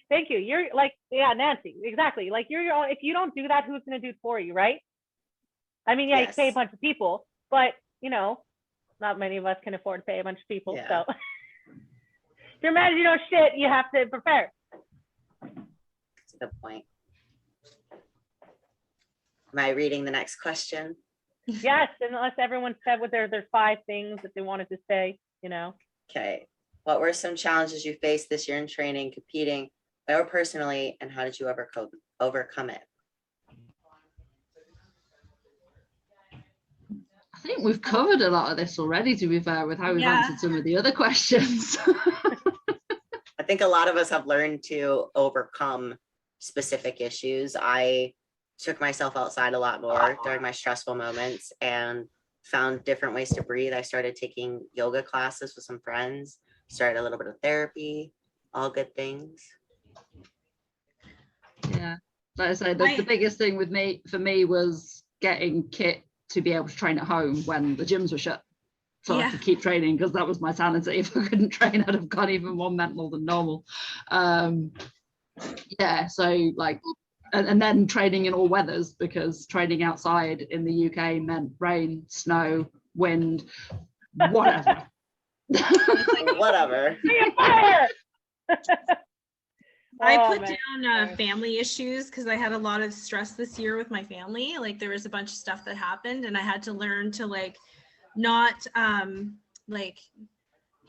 Thank you. You're like, yeah, Nancy, exactly. Like you're your own. If you don't do that, who's gonna do it for you, right? I mean, yeah, you pay a Yes. bunch of people, but not many of us can afford to pay a bunch of people. Yeah. So if you're mad, shit, you have to prepare. That's a good point. Am I reading the next question? Yes, unless everyone said what their 5 things that they wanted to say, Okay. What were some challenges you faced this year in training, competing, or personally, and how did you overcome it? I think we've covered a lot of this already, to be fair, with how we've Yeah. answered some of the other questions. I think a lot of us have learned to overcome specific issues. I took myself outside a lot more during my stressful moments and found different ways to breathe. I started taking yoga classes with some friends, started a little bit of therapy, all good things. Yeah, like I said, the biggest thing for me was getting kit to be able to train at home when the gyms were shut, so I could keep training, because that was my sanity. If I couldn't train, I'd have gone even more mental than normal. Yeah, so like and then training in all weathers, because training outside in the UK meant rain, snow, wind, whatever. Whatever. Be a fire! I Oh, put man. down family issues because I had a lot of stress this year with my family. Like there was a bunch of stuff that happened, and I had to learn to not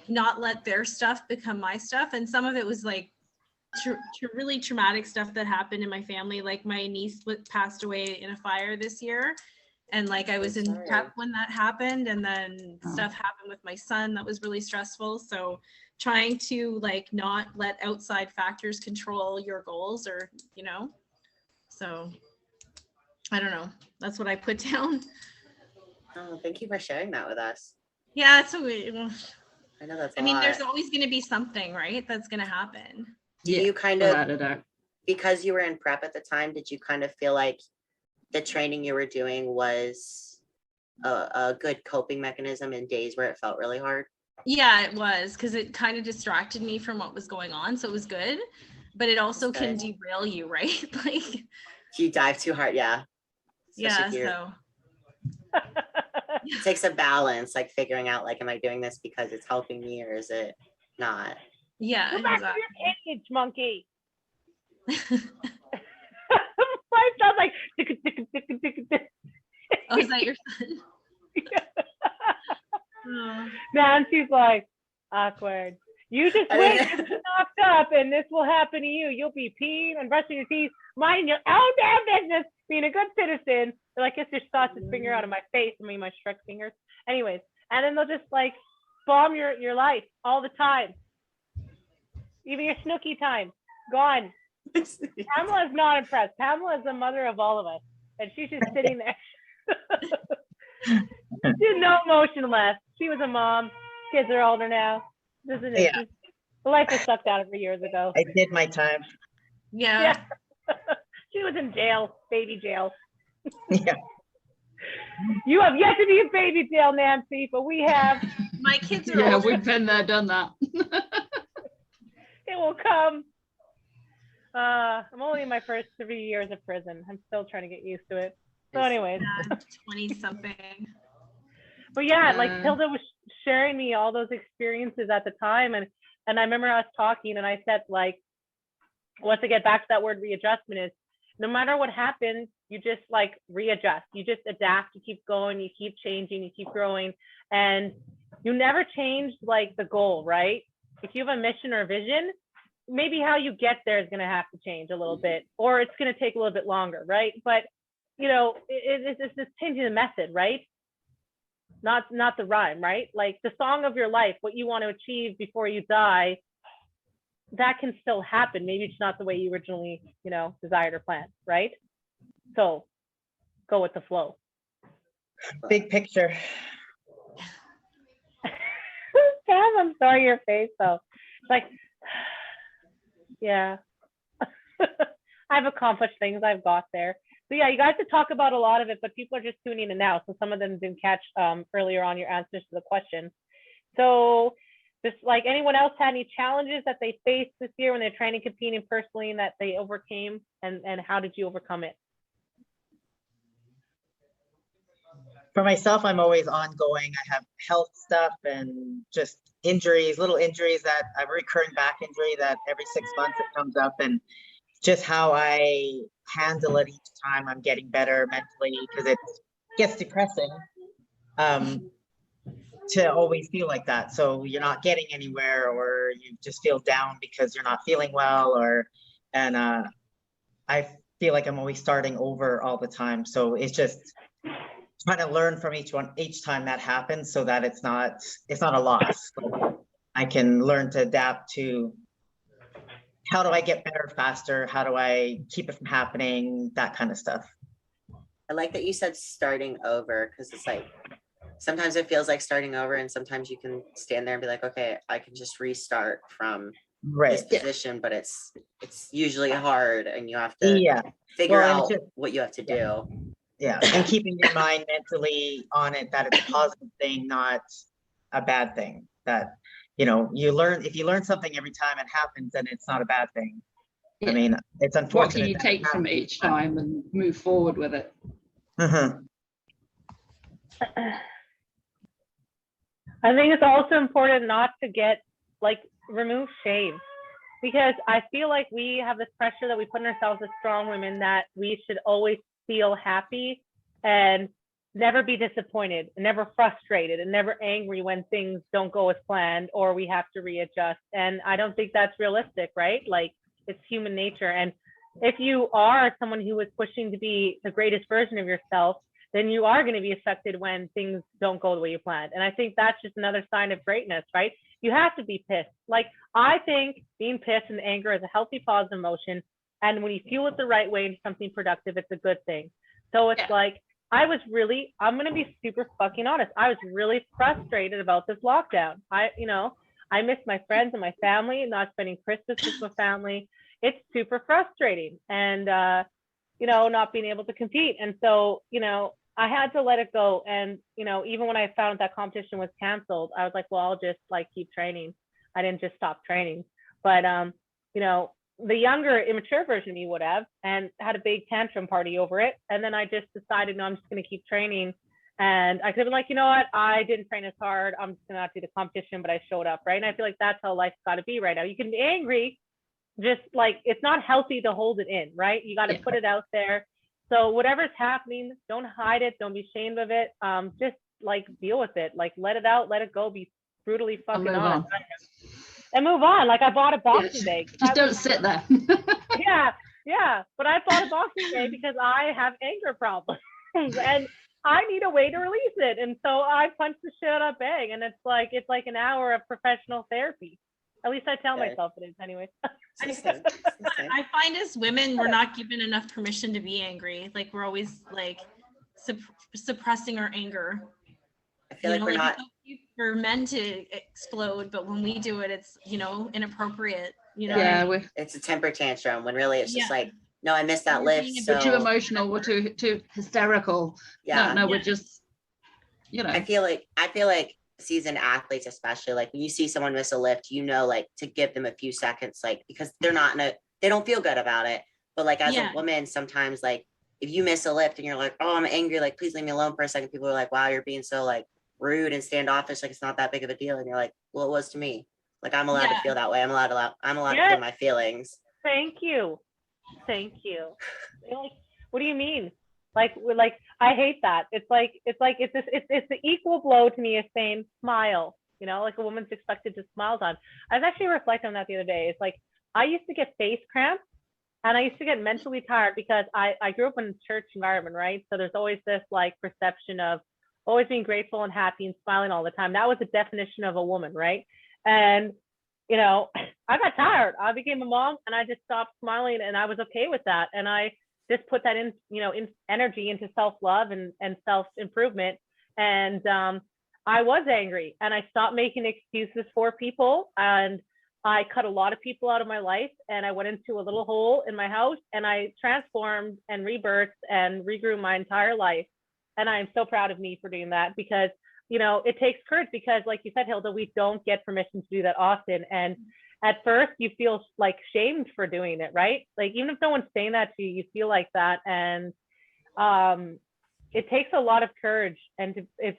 not let their stuff become my stuff. And some of it was like really traumatic stuff that happened in my family. Like my niece passed away in a fire this year, and like I was in prep when that happened, and then stuff happened with my son that was really stressful. So trying to like not let outside factors control your goals, or so I don't know, that's what I put down. Oh, thank you for sharing that with us. Yeah, it's I know that's a I mean, lot. there's always going to be something, right, that's going to happen. Do you kind without a of, doubt. because you were in prep at the time, did you kind of feel like the training you were doing was a good coping mechanism in days where it felt really hard? Yeah, it was, because it kind of distracted me from what was going on, so it was good, but it also can derail you, right? Like If you dive too hard, yeah. yeah, so It takes a balance, like figuring out, like, am I doing this because it's helping me, or is it not? yeah, Go back exactly. to your cage, monkey. My son's like, tick, tick, tick, tick, tick. Oh, is that your son? Oh. Nancy's like, awkward. You just wait, you get knocked up, and this will happen to you. You'll be peeing and brushing your teeth, minding your own damn business, being a good citizen. They're like, get your sausage finger out of my face. I mean, my Shrek fingers. Anyways, and then they'll just like bomb your life all the time. Even your snooky time, gone. Pamela's not impressed. Pamela is the mother of all of us, and she's just sitting there. She's no emotion left. She was a mom. Kids are older now. Isn't it? Yeah. The life was sucked out of her years ago. I did my time. Yeah. She was in jail, baby jail. Yeah. You have yet to be in baby jail, Nancy, but we have. My kids are Yeah, older. we've been there, done that. It will come. I'm only in my first 3 years of prison. I'm still trying to get used to it. So anyways. 20 something. But yeah, like Hilda was sharing me all those experiences at the time. And I remember us talking, and I said, like, once I get back to that word readjustment, is no matter what happens, you just like readjust. You just adapt, you keep going, you keep changing, you keep growing. And you never change like the goal, right? If you have a mission or a vision, maybe how you get there is going to have to change a little bit, or it's going to take a little bit longer, right? But it's just changing the method, right? Not the rhyme, right? Like the song of your life, what you want to achieve before you die, that can still happen. Maybe it's not the way you originally, desired or planned, right? So go with the flow. Big picture. Pam, I'm sorry, your face though. It's like, yeah. I've accomplished things, I've got there. So yeah, you guys could talk about a lot of it, but people are just tuning in now. So some of them didn't catch earlier on your answers to the question. So just like anyone else had any challenges that they faced this year when they're trying to compete in personally and that they overcame, and how did you overcome it? For myself, I'm always ongoing. I have health stuff and just injuries, little injuries, that I have a recurring back injury that every 6 months it comes up, and just how I handle it each time I'm getting better mentally, because it gets depressing to always feel like that. So you're not getting anywhere, or you just feel down because you're not feeling well, and I feel like I'm always starting over all the time. So it's just trying to learn from each time that happens, so that it's not a loss. I can learn to adapt to, how do I get better faster? How do I keep it from happening? That kind of stuff. I like that you said starting over, because it's like, sometimes it feels like starting over, and sometimes you can stand there and be like, okay, I can just restart from this position, but it's usually hard, and you have to figure out what you have to do. Yeah, and keeping your mind mentally on it, that it's a positive thing, not a bad thing. That, you learn, if you learn something every time it happens, then it's not a bad thing. Yeah. I mean, it's What unfortunate. can you take from it each time and move forward with it? Mhm. I think it's also important not to get like remove shame, because I feel like we have this pressure that we put on ourselves as strong women that we should always feel happy and never be disappointed, never frustrated, and never angry when things don't go as planned or we have to readjust. And I don't think that's realistic, right? Like, it's human nature. And if you are someone who is pushing to be the greatest version of yourself, then you are going to be affected when things don't go the way you planned. And I think that's just another sign of greatness, right? You have to be pissed. Like, I think being pissed and anger is a healthy, positive emotion. And when you fuel it the right way into something productive, it's a good thing. So it's like, I'm going to be super fucking honest. I was really frustrated about this lockdown. I miss my friends and my family, not spending Christmas with my family. It's super frustrating. And, not being able to compete. And so, I had to let it go. And, even when I found that competition was canceled, I was like, well, I'll just like keep training. I didn't just stop training. But, the younger, immature version of me would have, and had a big tantrum party over it. And then I just decided, no, I'm just going to keep training. And I could have been like, you know what? I didn't train as hard. I'm just going to not do the competition, but I showed up, right? And I feel like that's how life's got to be right now. You can be angry, just like, it's not healthy to hold it in, right? You got to put it out there. So whatever's happening, don't hide it. Don't be ashamed of it. Just like deal with it. Like, let it out, let it go. Be brutally fucking honest. And move on. Like, I bought a boxing bag. Just don't sit there. Yeah. But I bought a boxing bag because I have anger problems and I need a way to release it. And so I punched the shit out of that bag, and it's like an hour of professional therapy. At least I tell myself it is anyway. I find as women, we're not given enough permission to be angry. Like, we're always like suppressing our anger. I feel like we're not. It's okay for men to explode, but when we do it, it's inappropriate. Yeah, it's a temper tantrum when really it's just like, no, I missed that lift. We're too emotional. We're too hysterical. Yeah. No, we're just, I feel like seasoned athletes, especially, like when you see someone miss a lift, like to give them a few seconds, like, because they don't feel good about it. But like as a woman, sometimes like if you miss a lift and you're like, oh, I'm angry, like please leave me alone for a second, people are like, wow, you're being so like rude and standoffish, like it's not that big of a deal. And you're like, well, it was to me. Like, I'm allowed to feel that way. I'm allowed to feel my feelings. Thank you. Like, what do you mean? Like I hate that. It's the equal blow to me as saying smile. Like a woman's expected to smile on. I was actually reflecting on that the other day. It's like, I used to get face cramps and I used to get mentally tired because I grew up in a church environment, right? So there's always this like perception of always being grateful and happy and smiling all the time. That was the definition of a woman, right? And I got tired. I became a mom and I just stopped smiling, and I was okay with that. And I just put that in energy into self-love and self-improvement. And I was angry, and I stopped making excuses for people, and I cut a lot of people out of my life, and I went into a little hole in my house, and I transformed and rebirthed and regrew my entire life. And I am so proud of me for doing that, because it takes courage, because like you said, Hilda, we don't get permission to do that often. And at first you feel like shamed for doing it, right? Like, even if no one's saying that to you, you feel like that. And it takes a lot of courage, and it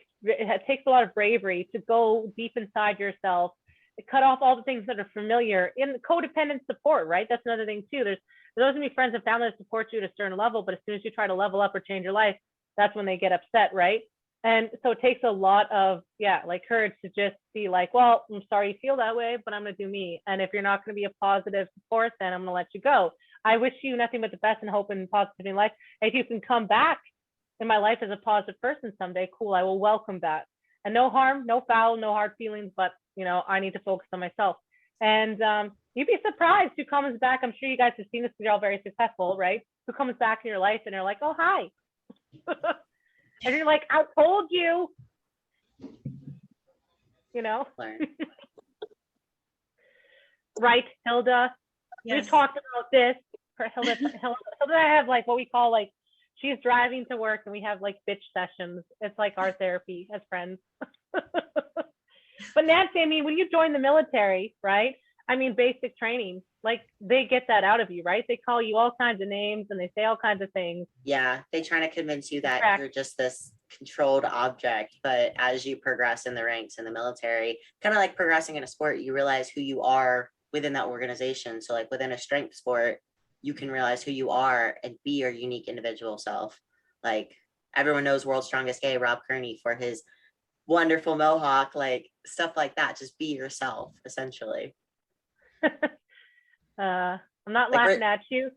takes a lot of bravery to go deep inside yourself, to cut off all the things that are familiar. In codependent support, right? That's another thing too. There's going to be friends and family that support you at a certain level, but as soon as you try to level up or change your life, that's when they get upset, right? And so it takes a lot of, courage to just be like, well, I'm sorry you feel that way, but I'm going to do me. And if you're not going to be a positive support, then I'm going to let you go. I wish you nothing but the best and hope and positivity in life. If you can come back in my life as a positive person someday, cool, I will welcome that. And no harm, no foul, no hard feelings, but, I need to focus on myself. And you'd be surprised who comes back. I'm sure you guys have seen this because you're all very successful, right? Who comes back in your life and they're like, oh, hi. And you're like, I told you, right, Hilda? Yes. We talked about this. Hilda and I have like what we call like, she's driving to work and we have like bitch sessions. It's like our therapy as friends. But Nancy, I mean, when you joined the military, right? I mean, basic training. Like they get that out of you, right? They call you all kinds of names and they say all kinds of things. Yeah, they trying to convince you that Correct. you're just this controlled object, but as you progress in the ranks in the military, kind of like progressing in a sport, you realize who you are within that organization. So like within a strength sport, you can realize who you are and be your unique individual self. Like everyone knows World's Strongest Gay, Rob Kearney, for his wonderful mohawk, like stuff like that. Just be yourself, essentially. I'm not Like, laughing at you.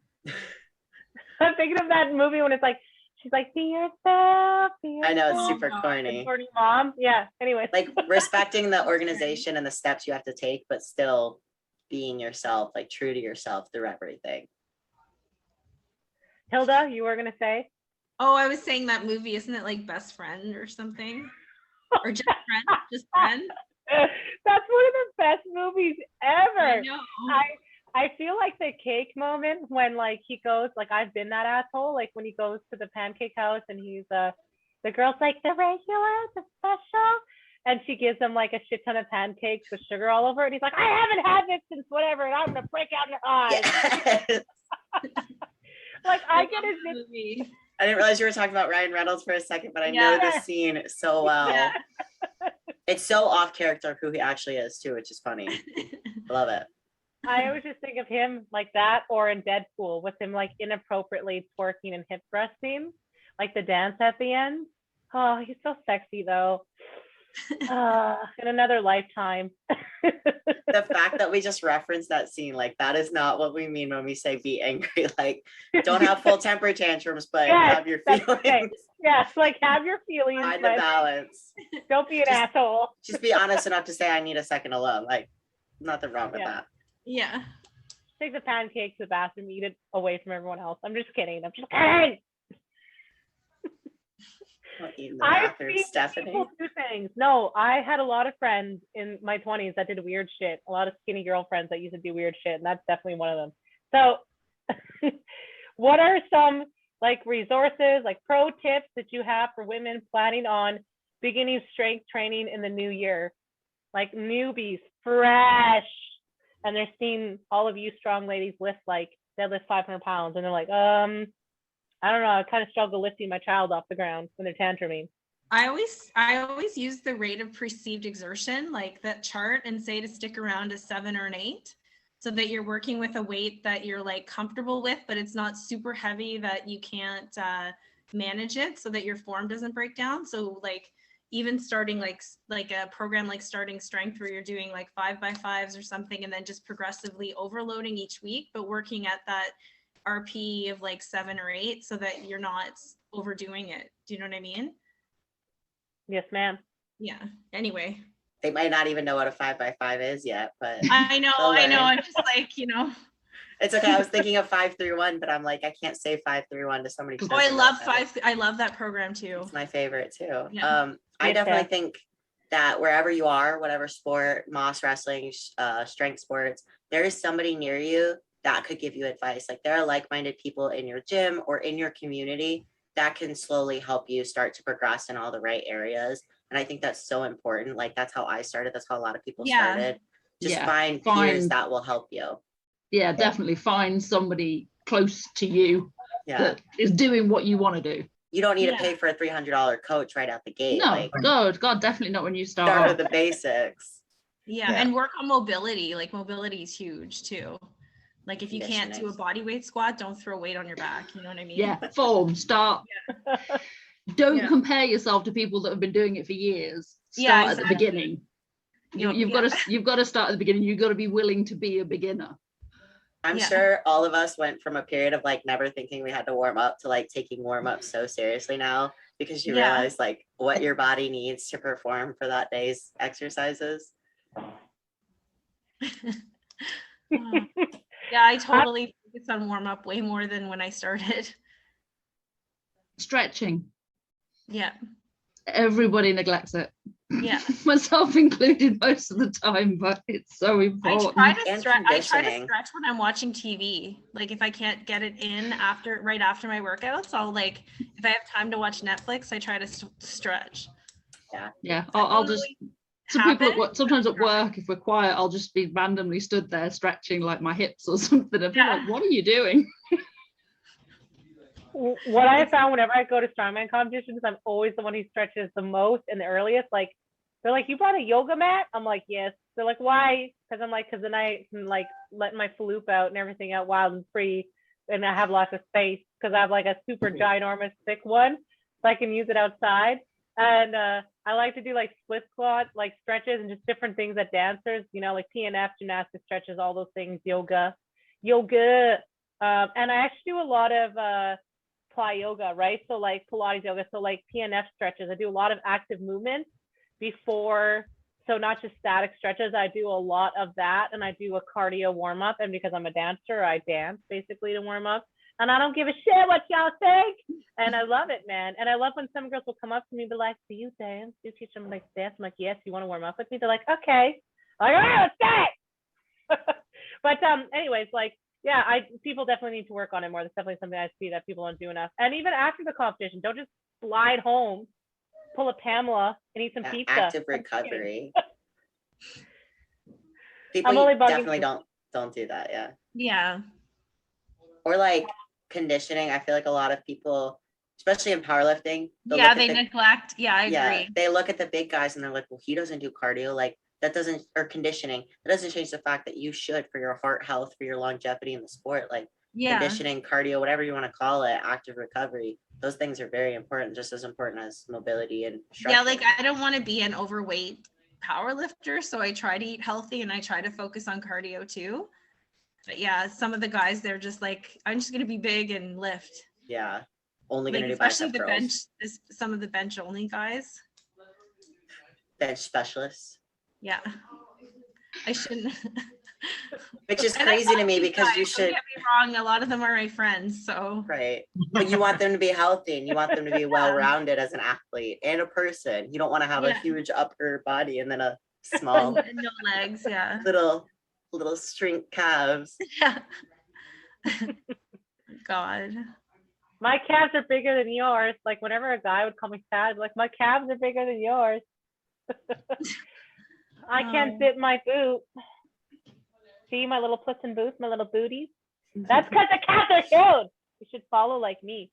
I'm thinking of that movie when it's like, she's like, be yourself, be yourself. I know, it's super Oh, corny. Corny mom. Yeah. Anyway. Like respecting the organization and the steps you have to take, but still being yourself, like true to yourself through everything. Hilda, you were gonna say? Oh, I was saying that movie, isn't it like Best Friend or something? Or Just Friend? Just Friend? That's one of the best movies ever. I know. I feel like the cake moment when like he goes, like I've been that asshole, like when he goes to the pancake house and he's the girl's like the regular, the special, and she gives him like a shit ton of pancakes with sugar all over it. And he's like, I haven't had this since whatever, and I'm gonna break out in her eyes. Yes. Like I get his movie. I didn't realize you were talking about Ryan Reynolds for a second, but I know the scene so well. Yeah. It's so off character of who he actually is too, which is funny. I love it. I always just think of him like that, or in Deadpool with him like inappropriately twerking and hip thrusting, like the dance at the end. Oh, he's so sexy though. In another lifetime. The fact that we just referenced that scene, like that is not what we mean when we say be angry. Like don't have full temper tantrums, but Yes, have your that's feelings. okay. Yes, like have your feelings, Find the but balance. don't be an Just- asshole. Just be honest enough to say I need a second alone. Like nothing wrong with Yeah. that. Yeah. Take the pancake to the bathroom, eat it away from everyone else. I'm just kidding. I'm just kidding. Don't eat in the I've bathroom, seen Stephanie. people do things. No, I had a lot of friends in my 20s that did weird shit. A lot of skinny girlfriends that used to do weird shit, and that's definitely one of them. So, what are some like resources, like pro tips that you have for women planning on beginning strength training in the new year? Like newbies, fresh, and they're seeing all of you strong ladies lift like deadlift 500 pounds, and they're like, I don't know, I kind of struggle lifting my child off the ground when they're tantruming. I always use the rate of perceived exertion, like that chart, and say to stick around a 7 or an 8, so that you're working with a weight that you're like comfortable with, but it's not super heavy that you can't manage it, so that your form doesn't break down. So like even starting like a program like Starting Strength, where you're doing like 5x5s or something, and then just progressively overloading each week, but working at that RP of like 7 or 8, so that you're not overdoing it. Do you know what I mean? Yes, ma'am. Yeah. Anyway, They might not even know what a 5x5 is yet, but I know. They'll learn. I'm just like, it's okay. I was thinking of 5-3-1, but I'm like, I can't say 5-3-1 to somebody. who Oh, I doesn't love know that. I love that program too. It's my favorite too. Yeah. I Yes, definitely yeah. think that wherever you are, whatever sport, moss wrestling, strength sports, there is somebody near you that could give you advice. Like there are like-minded people in your gym or in your community that can slowly help you start to progress in all the right areas. And I think that's so important. Like that's how I started. That's how a lot of people Yeah. started. Just Yeah, find peers find- that will help you. Yeah, definitely find somebody close to you Yeah. that is doing what you want to do. You don't need Yeah. to pay for a $300 coach right out the gate. No, Like God, definitely not when you start start. with the basics. Yeah. Yeah. And work on mobility. Like mobility is huge too. Like if you can't do a Conditioning. body weight squat, don't throw weight on your back. You know what I mean? Yeah, form, start. Don't Yeah. compare yourself to people that have been doing it for years. Start Yeah, at the exactly. beginning. You've got to start at the beginning. You've got to be willing to be a beginner. I'm Yeah. sure all of us went from a period of like never thinking we had to warm up to like taking warm up so seriously now, because you Yeah. realize like what your body needs to perform for that day's exercises. Yeah, I totally focus on warm up way more than when I started. Stretching. Yeah. Everybody neglects it. Yeah. Myself included most of the time, but it's so I important. try to And stretch. I try to conditioning. stretch when I'm watching TV. Like if I can't get it in right after my workouts, I'll like if I have time to watch Netflix, I try to stretch. Yeah, I'll just Sometimes at work, if we're quiet, I'll just be randomly stood there stretching like my hips or something. I'll be like, what are you doing? What I found whenever I go to strongman competitions, I'm always the one who stretches the most and the earliest. Like, they're like, you brought a yoga mat? I'm like, yes. They're like, why? Because I'm like, because then I can like let my floop out and everything out wild and free, and I have lots of space because I have like a super ginormous thick one, so I can use it outside. And I like to do like split squat, like stretches and just different things that dancers, you know, like PNF, gymnastics, stretches, all those things, yoga. And I actually do a lot of ply yoga, right? So like Pilates yoga, so like PNF stretches. I do a lot of active movements before, so not just static stretches. I do a lot of that, and I do a cardio warm up. And because I'm a dancer, I dance basically to warm up. And I don't give a shit what y'all think. And I love it, man. And I love when some girls will come up to me and be like, do you dance? Do you teach them like dance? I'm like, yes, you want to warm up with me? They're like, okay. I'm like, all right, let's do it. But anyways, like, yeah, people definitely need to work on it more. That's definitely something I see that people don't do enough. And even after the competition, don't just slide home, pull a Pamela and eat some pizza. Active recovery. People definitely don't do that. Yeah. Yeah. Or like conditioning. I feel like a lot of people, especially in powerlifting, they neglect. Yeah, I agree. They look at the big guys and they're like, well, he doesn't do cardio. Like that doesn't, or conditioning. That doesn't change the fact that you should, for your heart health, for your longevity in the sport. Like conditioning, cardio, whatever you want to call it, active recovery. Those things are very important, just as important as mobility and stretching. Yeah, like I don't want to be an overweight power lifter, so I try to eat healthy and I try to focus on cardio too. But yeah, some of the guys, they're just like, I'm just gonna be big and lift. Yeah, only gonna do especially bicep the curls. bench. Some of the bench only guys. Bench specialists. Yeah, I shouldn't. Which is crazy to me because you should. Don't get me wrong, a lot of them are my friends, so. Right, but you want them to be healthy and you want them to be well-rounded as an athlete and a person. You don't want to have a huge upper body and then a small and no legs. Yeah. Little string calves. Yeah. God. My calves are bigger than yours. Like whenever a guy would call me fat, I'd be like, my calves are bigger than yours. I can't zip my boot. See my little puss in boots, my little booties? That's because the calves are huge. You should follow like me.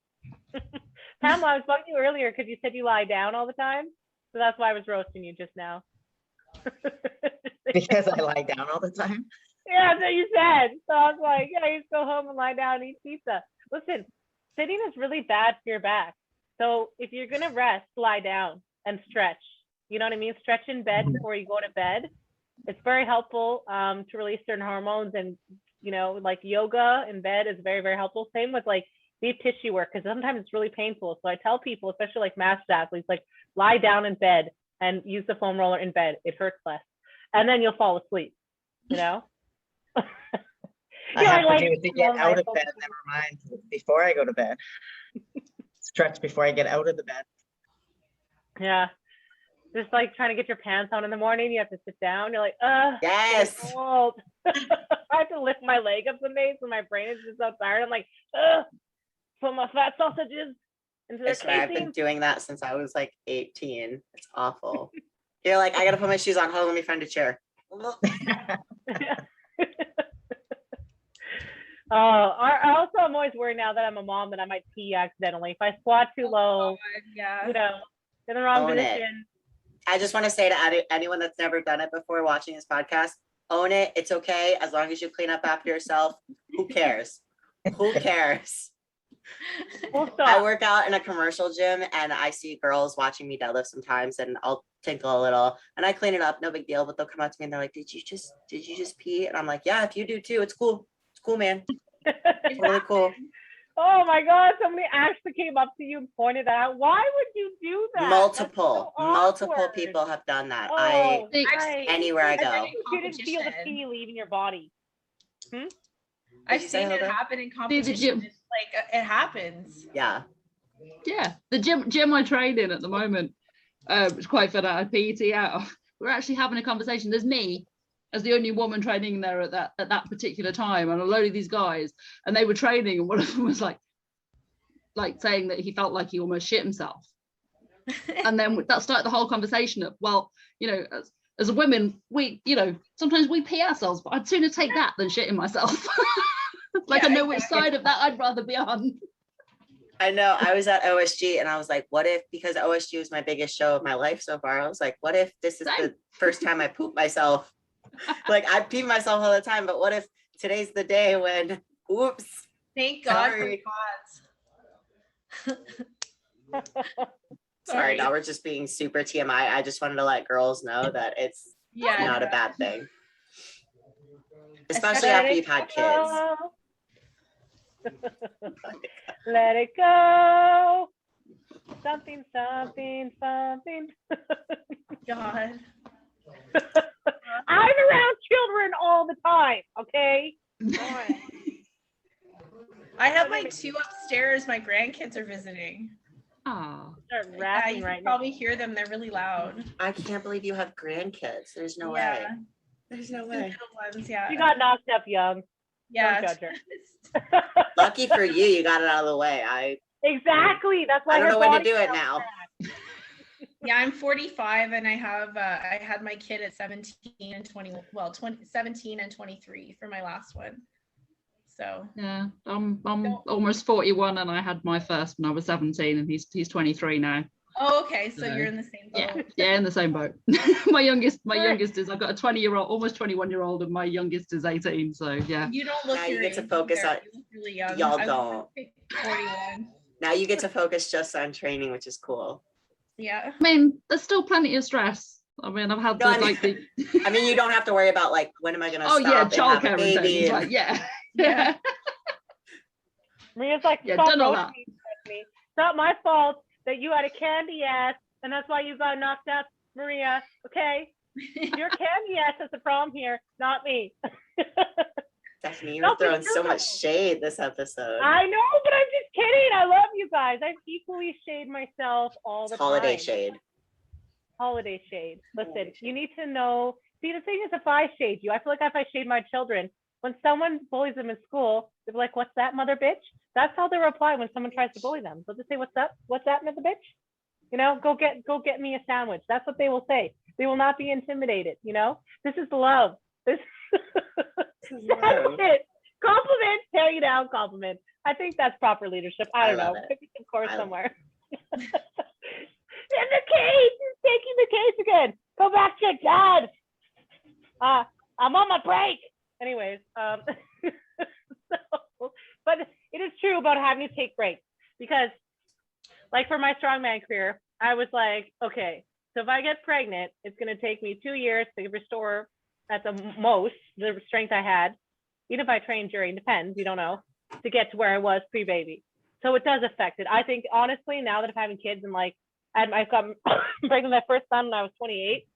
Pamela, I was bugging you earlier because you said you lie down all the time. So that's why I was roasting you just now. Because I lie down all the time? Yeah, that's what you said. So I was like, yeah, you just go home and lie down and eat pizza. Listen, sitting is really bad for your back. So if you're going to rest, lie down and stretch. You know what I mean? Stretch in bed before you go to bed. It's very helpful to release certain hormones, and, you know, like yoga in bed is very, very helpful. Same with like deep tissue work, because sometimes it's really painful. So I tell people, especially like master athletes, like lie down in bed and use the foam roller in bed. It hurts less. And then you'll fall asleep, you know? I have to do it to get out of bed, never mind, before I go to bed. Stretch before I get out of the bed. Yeah. Just like trying to get your pants on in the morning, you have to sit down. You're like, yes. I have to lift my leg up some days when my brain is just so tired. I'm like, put my fat sausages into their casing. I've been doing that since I was like 18. It's awful. You're like, I gotta put my shoes on. Hold on, let me find a chair. I also am always worried now that I'm a mom that I might pee accidentally. If I squat too low, you know, in the wrong position. I just want to say to anyone that's never done it before watching this podcast, own it. It's okay. As long as you clean up after yourself. Who cares? Who cares? I work out in a commercial gym and I see girls watching me deadlift sometimes, and I'll tinkle a little and I clean it up, no big deal, but they'll come up to me and they're like, did you just pee? And I'm like, yeah, if you do too, it's cool. It's cool, man. It's really cool. Oh my God, somebody actually came up to you and pointed out. Why would you do that? Multiple people have done that. Anywhere I go. You didn't feel the pee leaving your body. I've seen it happen in competition. Like it happens. Yeah. Yeah. The gym I train in at the moment, it's quite fun. I PT out. We're actually having a conversation. There's me as the only woman training there at that particular time, and a load of these guys, and they were training, and one of them was like saying that he felt like he almost shit himself. And then that started the whole conversation of, well, you know, as a women, we, you know, sometimes we pee ourselves, but I'd sooner take that than shitting myself. Like, Yeah, I know which side of that I'd rather be on. I know. I was at OSG and I was like, what if, because OSG was my biggest show of my life so far, I was like, what if this is the first time I poop myself? Like, I pee myself all the time, but what if today's the day when, oops. Thank God Sorry. for pods. Sorry, now we're just being super TMI. I just wanted to let girls know that it's Yeah. not a bad thing. Especially after you've had kids. Let it go. Something, something, something. God. I'm around children all the time, okay? I have my 2 upstairs. My grandkids are visiting. Oh, Start Yeah, rapping you right can now. probably hear them. They're really loud. I can't believe you have grandkids. There's no way. Yeah. There's no The way. little ones, yeah. She got knocked up young. Yeah. Don't judge her. Lucky for you, you got it out of the way. Exactly. That's why I don't her know when to body do it felt now. bad. Yeah, I'm 45 and I have I had my kid at 17 and 17 and 23 for my last one. So yeah, I'm almost 41 and I had my first when I was 17 and he's 23 now. oh, okay, so So, you're in the same boat. Yeah, in the same boat. my youngest is, I've got a 20-year-old, almost 21-year-old, and my youngest is 18. So yeah. You don't look Now you your get to age focus either. on- You look really young. y'all I don't. was 41. Now you get to focus just on training, which is cool. Yeah. I mean, there's still plenty of stress. I mean, I've had No, the I mean, you don't have to worry about like, when am I going to oh yeah, stop and have a childcare and baby? things. And- Like, yeah. Yeah. Maria's like, Yeah, stop done all roasting me. It's not my fault that you had a candy ass, and that's why you got knocked up, Maria. Okay, your candy ass is the problem here, not me. Stephanie, you're Don't be throwing so true. much shade this episode. I know, but I'm just kidding. I love you guys. I equally shade myself all the It's holiday time. shade. Holiday shade. Listen, you need to know. See, the thing is, if I shade you, I feel like if I shade my children, when someone bullies them in school, they're like, "What's that, mother bitch?" That's how they reply when someone tries to bully them. They'll just say, "What's up? What's that, mother bitch?" You know, go get me a sandwich. That's what they will say. They will not be intimidated. You know, this is love. This. That's it. Compliment, tear you down, compliment. I think that's proper leadership. I don't know. love it. Pick some course I love somewhere. And the case is taking the case again. Go back to your dad. I'm on my break. Anyways, but it is true about having to take breaks because, like for my strongman career, I was like, okay, so if I get pregnant, it's going to take me 2 years to restore at the most the strength I had. Even if I train during, depends, you don't know, to get to where I was pre-baby. So it does affect it. I think honestly, now that I'm having kids and like I've got pregnant with my first son when I was 28,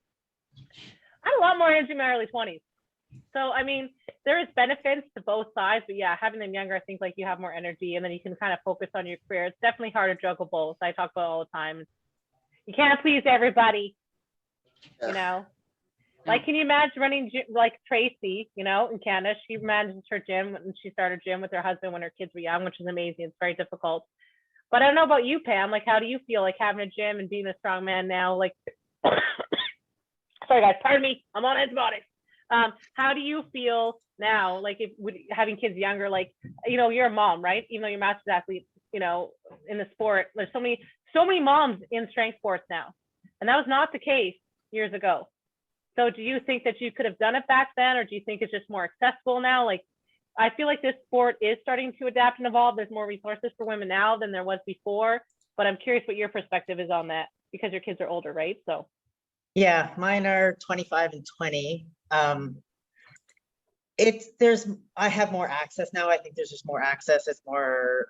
I had a lot more energy in my early 20s. So I mean, there is benefits to both sides, but yeah, having them younger, I think like you have more energy and then you can kind of focus on your career. It's definitely hard to juggle both. I talk about it all the time. You can't please everybody, you know. Like, can you imagine running like Tracy, you know, in Canada? She manages her gym and she started gym with her husband when her kids were young, which is amazing. It's very difficult. But I don't know about you, Pam. Like, how do you feel like having a gym and being a strong man now? Like, sorry guys, pardon me, I'm on antibiotics. How do you feel now? Like, if having kids younger, like, you know, you're a mom, right? Even though you're a master's athlete, you know, in the sport, there's so many moms in strength sports now, and that was not the case years ago. So do you think that you could have done it back then, or do you think it's just more accessible now? Like, I feel like this sport is starting to adapt and evolve. There's more resources for women now than there was before, but I'm curious what your perspective is on that because your kids are older, right? So. Yeah, mine are 25 and 20. I have more access now. I think there's just more access. It's more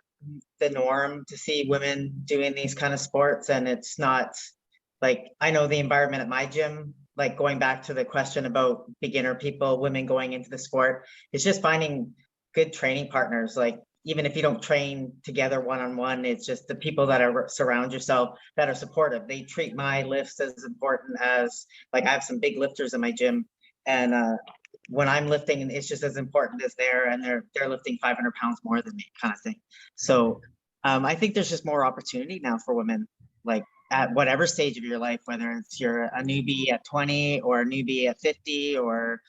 the norm to see women doing these kind of sports. And it's not like, I know the environment at my gym, like going back to the question about beginner people, women going into the sport, it's just finding good training partners. Like, even if you don't train together one-on-one, it's just the people that are surround yourself that are supportive. They treat my lifts as important as, like, I have some big lifters in my gym, and when I'm lifting, it's just as important as they're lifting 500 pounds more than me, kind of thing. So I think there's just more opportunity now for women, like at whatever stage of your life, whether it's you're a newbie at 20 or a newbie at 50 or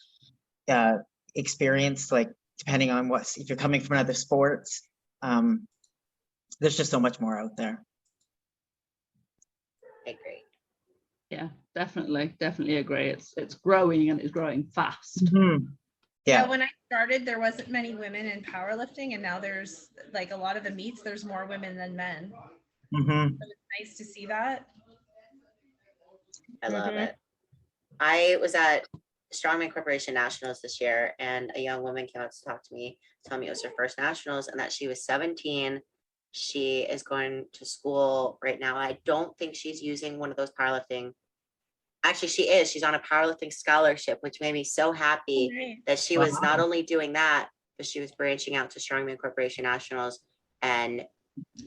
experienced, like depending on if you're coming from other sports, there's just so much more out there. I agree. Yeah, definitely agree. It's growing, and it's growing fast. Yeah, when I started, there wasn't many women in powerlifting, and now there's like a lot of the meets, there's more women than men. So it's nice to see that. I love it. I was at Strongman Corporation Nationals this year, and a young woman came up to talk to me, tell me it was her first nationals and that she was 17. She is going to school right now. I don't think she's using one of those powerlifting. Actually, she is. She's on a powerlifting scholarship, which made me so happy that she was not only doing that, but she was branching out to Strongman Corporation Nationals. And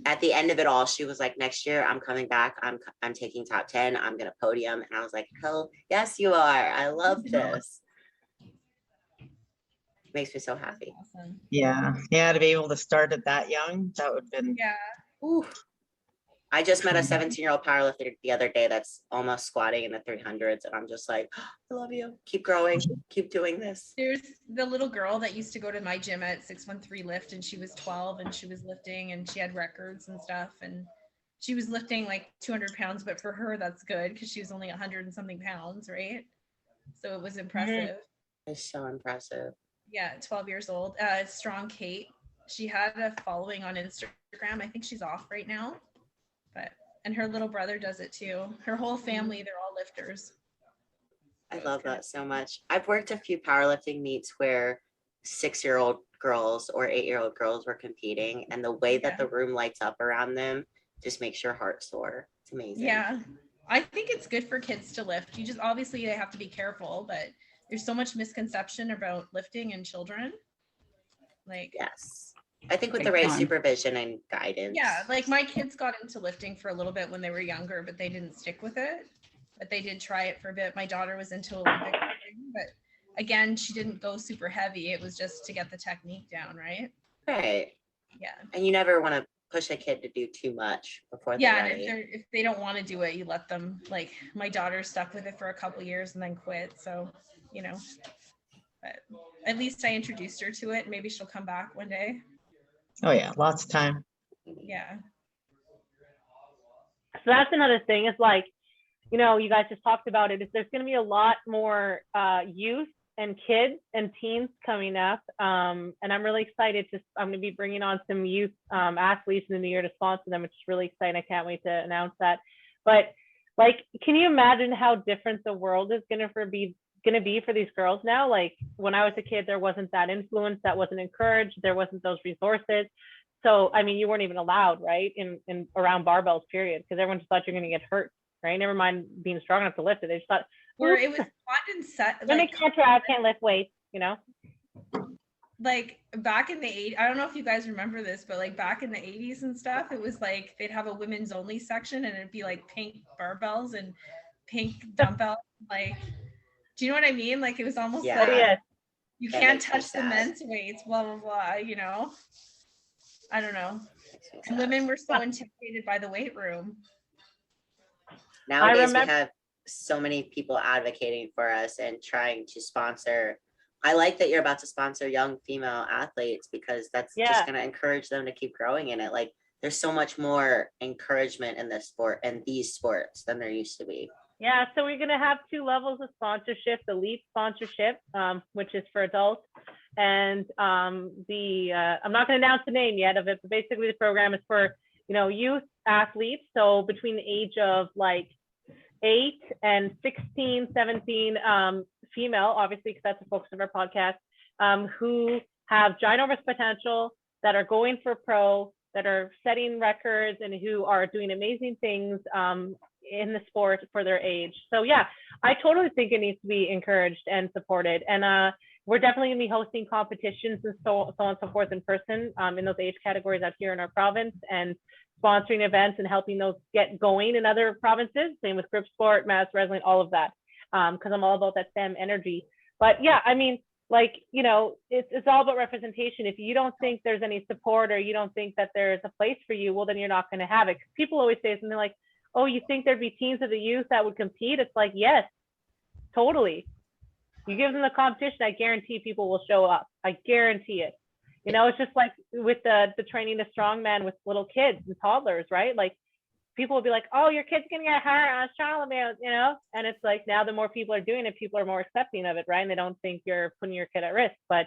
at the end of it all, she was like, next year I'm coming back. I'm taking top 10. I'm going to podium. And I was like, hell yes, you are. I love this. Makes me so happy. Awesome. Yeah, to be able to start at that young, that would have been. Yeah. Ooh. I just met a 17-year-old powerlifter the other day that's almost squatting in the 300s. And I'm just like, oh, I love you. Keep growing. Keep doing this. There's the little girl that used to go to my gym at 613 Lift, and she was 12 and she was lifting and she had records and stuff. And she was lifting like 200 pounds, but for her, that's good because she was only 100 and something pounds, right? So it was impressive. It's so impressive. Yeah, 12 years old. Strong Kate. She had a following on Instagram. I think she's off right now. And her little brother does it too. Her whole family, they're all lifters. I love that so much. I've worked a few powerlifting meets where 6-year-old girls or 8-year-old girls were competing, and the way that the room lights up around them just makes your heart soar. It's amazing. Yeah, I think it's good for kids to lift. You just obviously they have to be careful, but there's so much misconception about lifting in children. Like, yes. I think with the right supervision and guidance. Yeah, like my kids got into lifting for a little bit when they were younger, but they didn't stick with it. But they did try it for a bit. My daughter was into Olympic lifting, but again, she didn't go super heavy. It was just to get the technique down, right? Right. Yeah. And you never want to push a kid to do too much before they're ready. And if they don't want to do it, you let them. Like my daughter stuck with it for a couple years and then quit. So, you know, but at least I introduced her to it. Maybe she'll come back one day. Oh yeah, lots of time. Yeah. So that's another thing. It's like, you know, you guys just talked about it. There's going to be a lot more youth and kids and teens coming up. And I'm really excited I'm going to be bringing on some youth athletes in the new year to sponsor them, which is really exciting. I can't wait to announce that. But like, can you imagine how different the world is going to be for these girls now? Like when I was a kid, there wasn't that influence, that wasn't encouraged, there wasn't those resources. So I mean, you weren't even allowed, right, in around barbells, period, because everyone just thought you're going to get hurt, right? Never mind being strong enough to lift it. They just thought, or it was fun and set. Let me can't try, I can't lift weights, you know. Like back in the 80s, I don't know if you guys remember this, but like back in the 80s and stuff, it was like they'd have a women's only section, and it'd be like pink barbells and pink dumbbells, like. Do you know what I mean? Like it was almost like you can't touch the men's weights, blah, blah, blah, you know? I don't know. And women were so intimidated by the weight room. Nowadays we have so many people advocating for us and trying to sponsor. I like that you're about to sponsor young female athletes because that's just going to encourage them to keep growing in it. Like there's so much more encouragement in this sport and these sports than there used to be. Yeah, so we're going to have 2 levels of sponsorship: elite sponsorship, which is for adults, and I'm not going to announce the name yet of it, but basically the program is for, you know, youth athletes, so between the age of like 8 and 16, 17, female, obviously, because that's the focus of our podcast, who have ginormous potential, that are going for pro, that are setting records, and who are doing amazing things in the sport for their age. So yeah, I totally think it needs to be encouraged and supported. And we're definitely gonna be hosting competitions and so on and so forth in person in those age categories out here in our province, and sponsoring events and helping those get going in other provinces. Same with grip sport, mass wrestling, all of that. Because I'm all about that STEM energy. But yeah, I mean, like, you know, it's all about representation. If you don't think there's any support, or you don't think that there's a place for you, well, then you're not going to have it. Because people always say something like, oh, you think there'd be teams of the youth that would compete? It's like, yes, totally. You give them the competition, I guarantee people will show up. I guarantee it. You know, it's just like with the training the strongman with little kids and toddlers, right? Like people will be like, oh, your kid's gonna get hurt on strongman, you know? And it's like now the more people are doing it, people are more accepting of it, right? And they don't think you're putting your kid at risk. But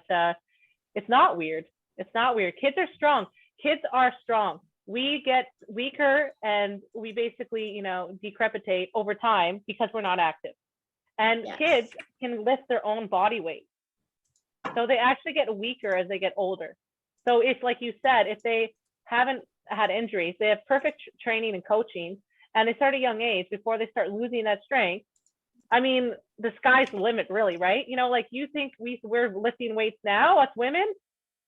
it's not weird. It's not weird. Kids are strong. Kids are strong. We get weaker and we basically, you know, decrepitate over time because we're not active. And Yes. kids can lift their own body weight. So they actually get weaker as they get older. So if, like you said, if they haven't had injuries, they have perfect training and coaching, and they start at a young age before they start losing that strength. I mean, the sky's the limit, really, right? You know, like you think we're lifting weights now, us women?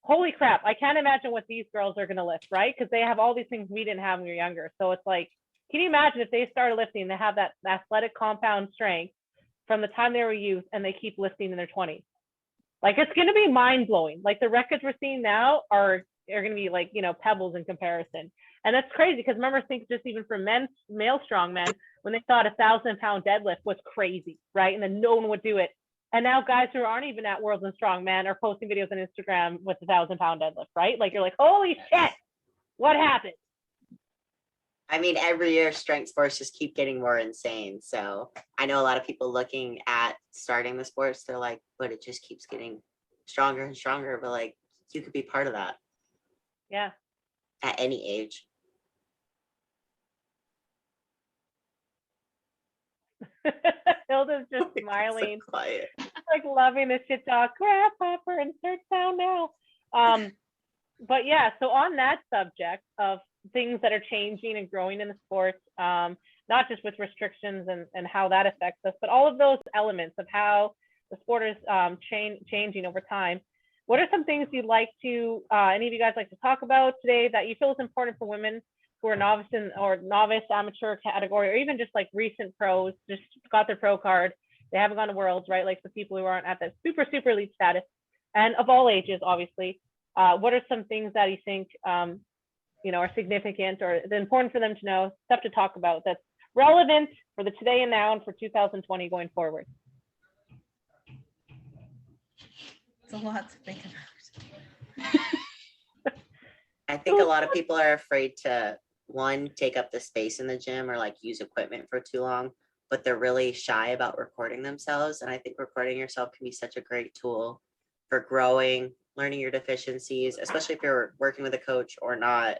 Holy crap, I can't imagine what these girls are going to lift, right? Because they have all these things we didn't have when we were younger. So it's like, can you imagine if they started lifting, they have that athletic compound strength from the time they were youth and they keep lifting in their 20s? Like, it's going to be mind blowing. Like the records we're seeing now are going to be like, you know, pebbles in comparison. And that's crazy because remember, think just even for male strongmen, when they thought 1,000-pound deadlift was crazy, right? And then no one would do it. And now guys who aren't even at Worlds and Strongman are posting videos on Instagram with 1,000-pound deadlift, right? Like you're like, holy shit, what happened? I mean, every year strength sports just keep getting more insane. So I know a lot of people looking at starting the sports, they're like, but it just keeps getting stronger and stronger. But like, you could be part of that Yeah. at any age. Hilda's just So smiling, quiet. like loving this shit talk. Grasshopper, insert sound now. But yeah, so on that subject of things that are changing and growing in the sport, not just with restrictions and how that affects us, but all of those elements of how the sport is changing over time. What are some things you'd like to, any of you guys like to talk about today that you feel is important for women who are novice amateur category, or even just like recent pros, just got their pro card, they haven't gone to Worlds, right? Like the people who aren't at that super elite status, and of all ages, obviously. What are some things that you think, you know, are significant or important for them to know, stuff to talk about that's relevant for the today and now and for 2020 going forward? It's a lot to think about. I think a lot of people are afraid to, one, take up the space in the gym or like use equipment for too long, but they're really shy about recording themselves. And I think recording yourself can be such a great tool for growing, learning your deficiencies, especially if you're working with a coach or not.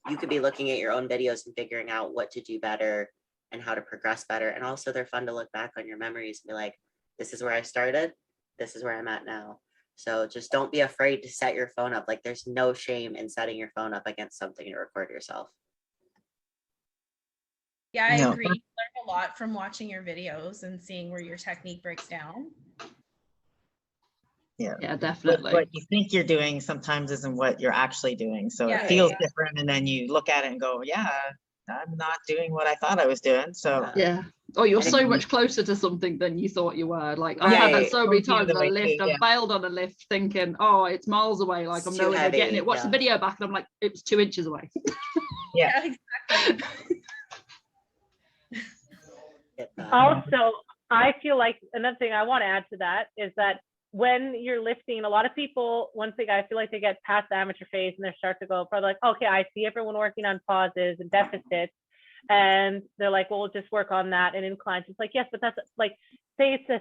You could be looking at your own videos and figuring out what to do better and how to progress better. And also they're fun to look back on your memories and be like, this is where I started, this is where I'm at now. So just don't be afraid to set your phone up. Like there's no shame in setting your phone up against something to record yourself. Yeah, I No. agree. You learn a lot from watching your videos and seeing where your technique breaks down. Yeah, What, definitely. what you think you're doing sometimes isn't what you're actually doing. So Yeah. it feels different, and then you look at it and go, yeah, I'm not doing what I thought I was doing. So Yeah. Or you're And so if- much closer to something than you thought you were. Like I've had that Right. so many Goes the times other on a way lift. too, I've yeah. bailed on a lift thinking, oh, it's miles away. Like It's I'm too nowhere near getting heavy, it. Watch the yeah. video back and I'm like, it was 2 inches away. Yeah, exactly. Get that. Also, I feel like another thing I want to add to that is that when you're lifting, a lot of people, once I feel like they get past the amateur phase and they start to go probably like, okay, I see everyone working on pauses and deficits. And they're like, well, we'll just work on that and inclines. It's like, yes, but that's like, say it's a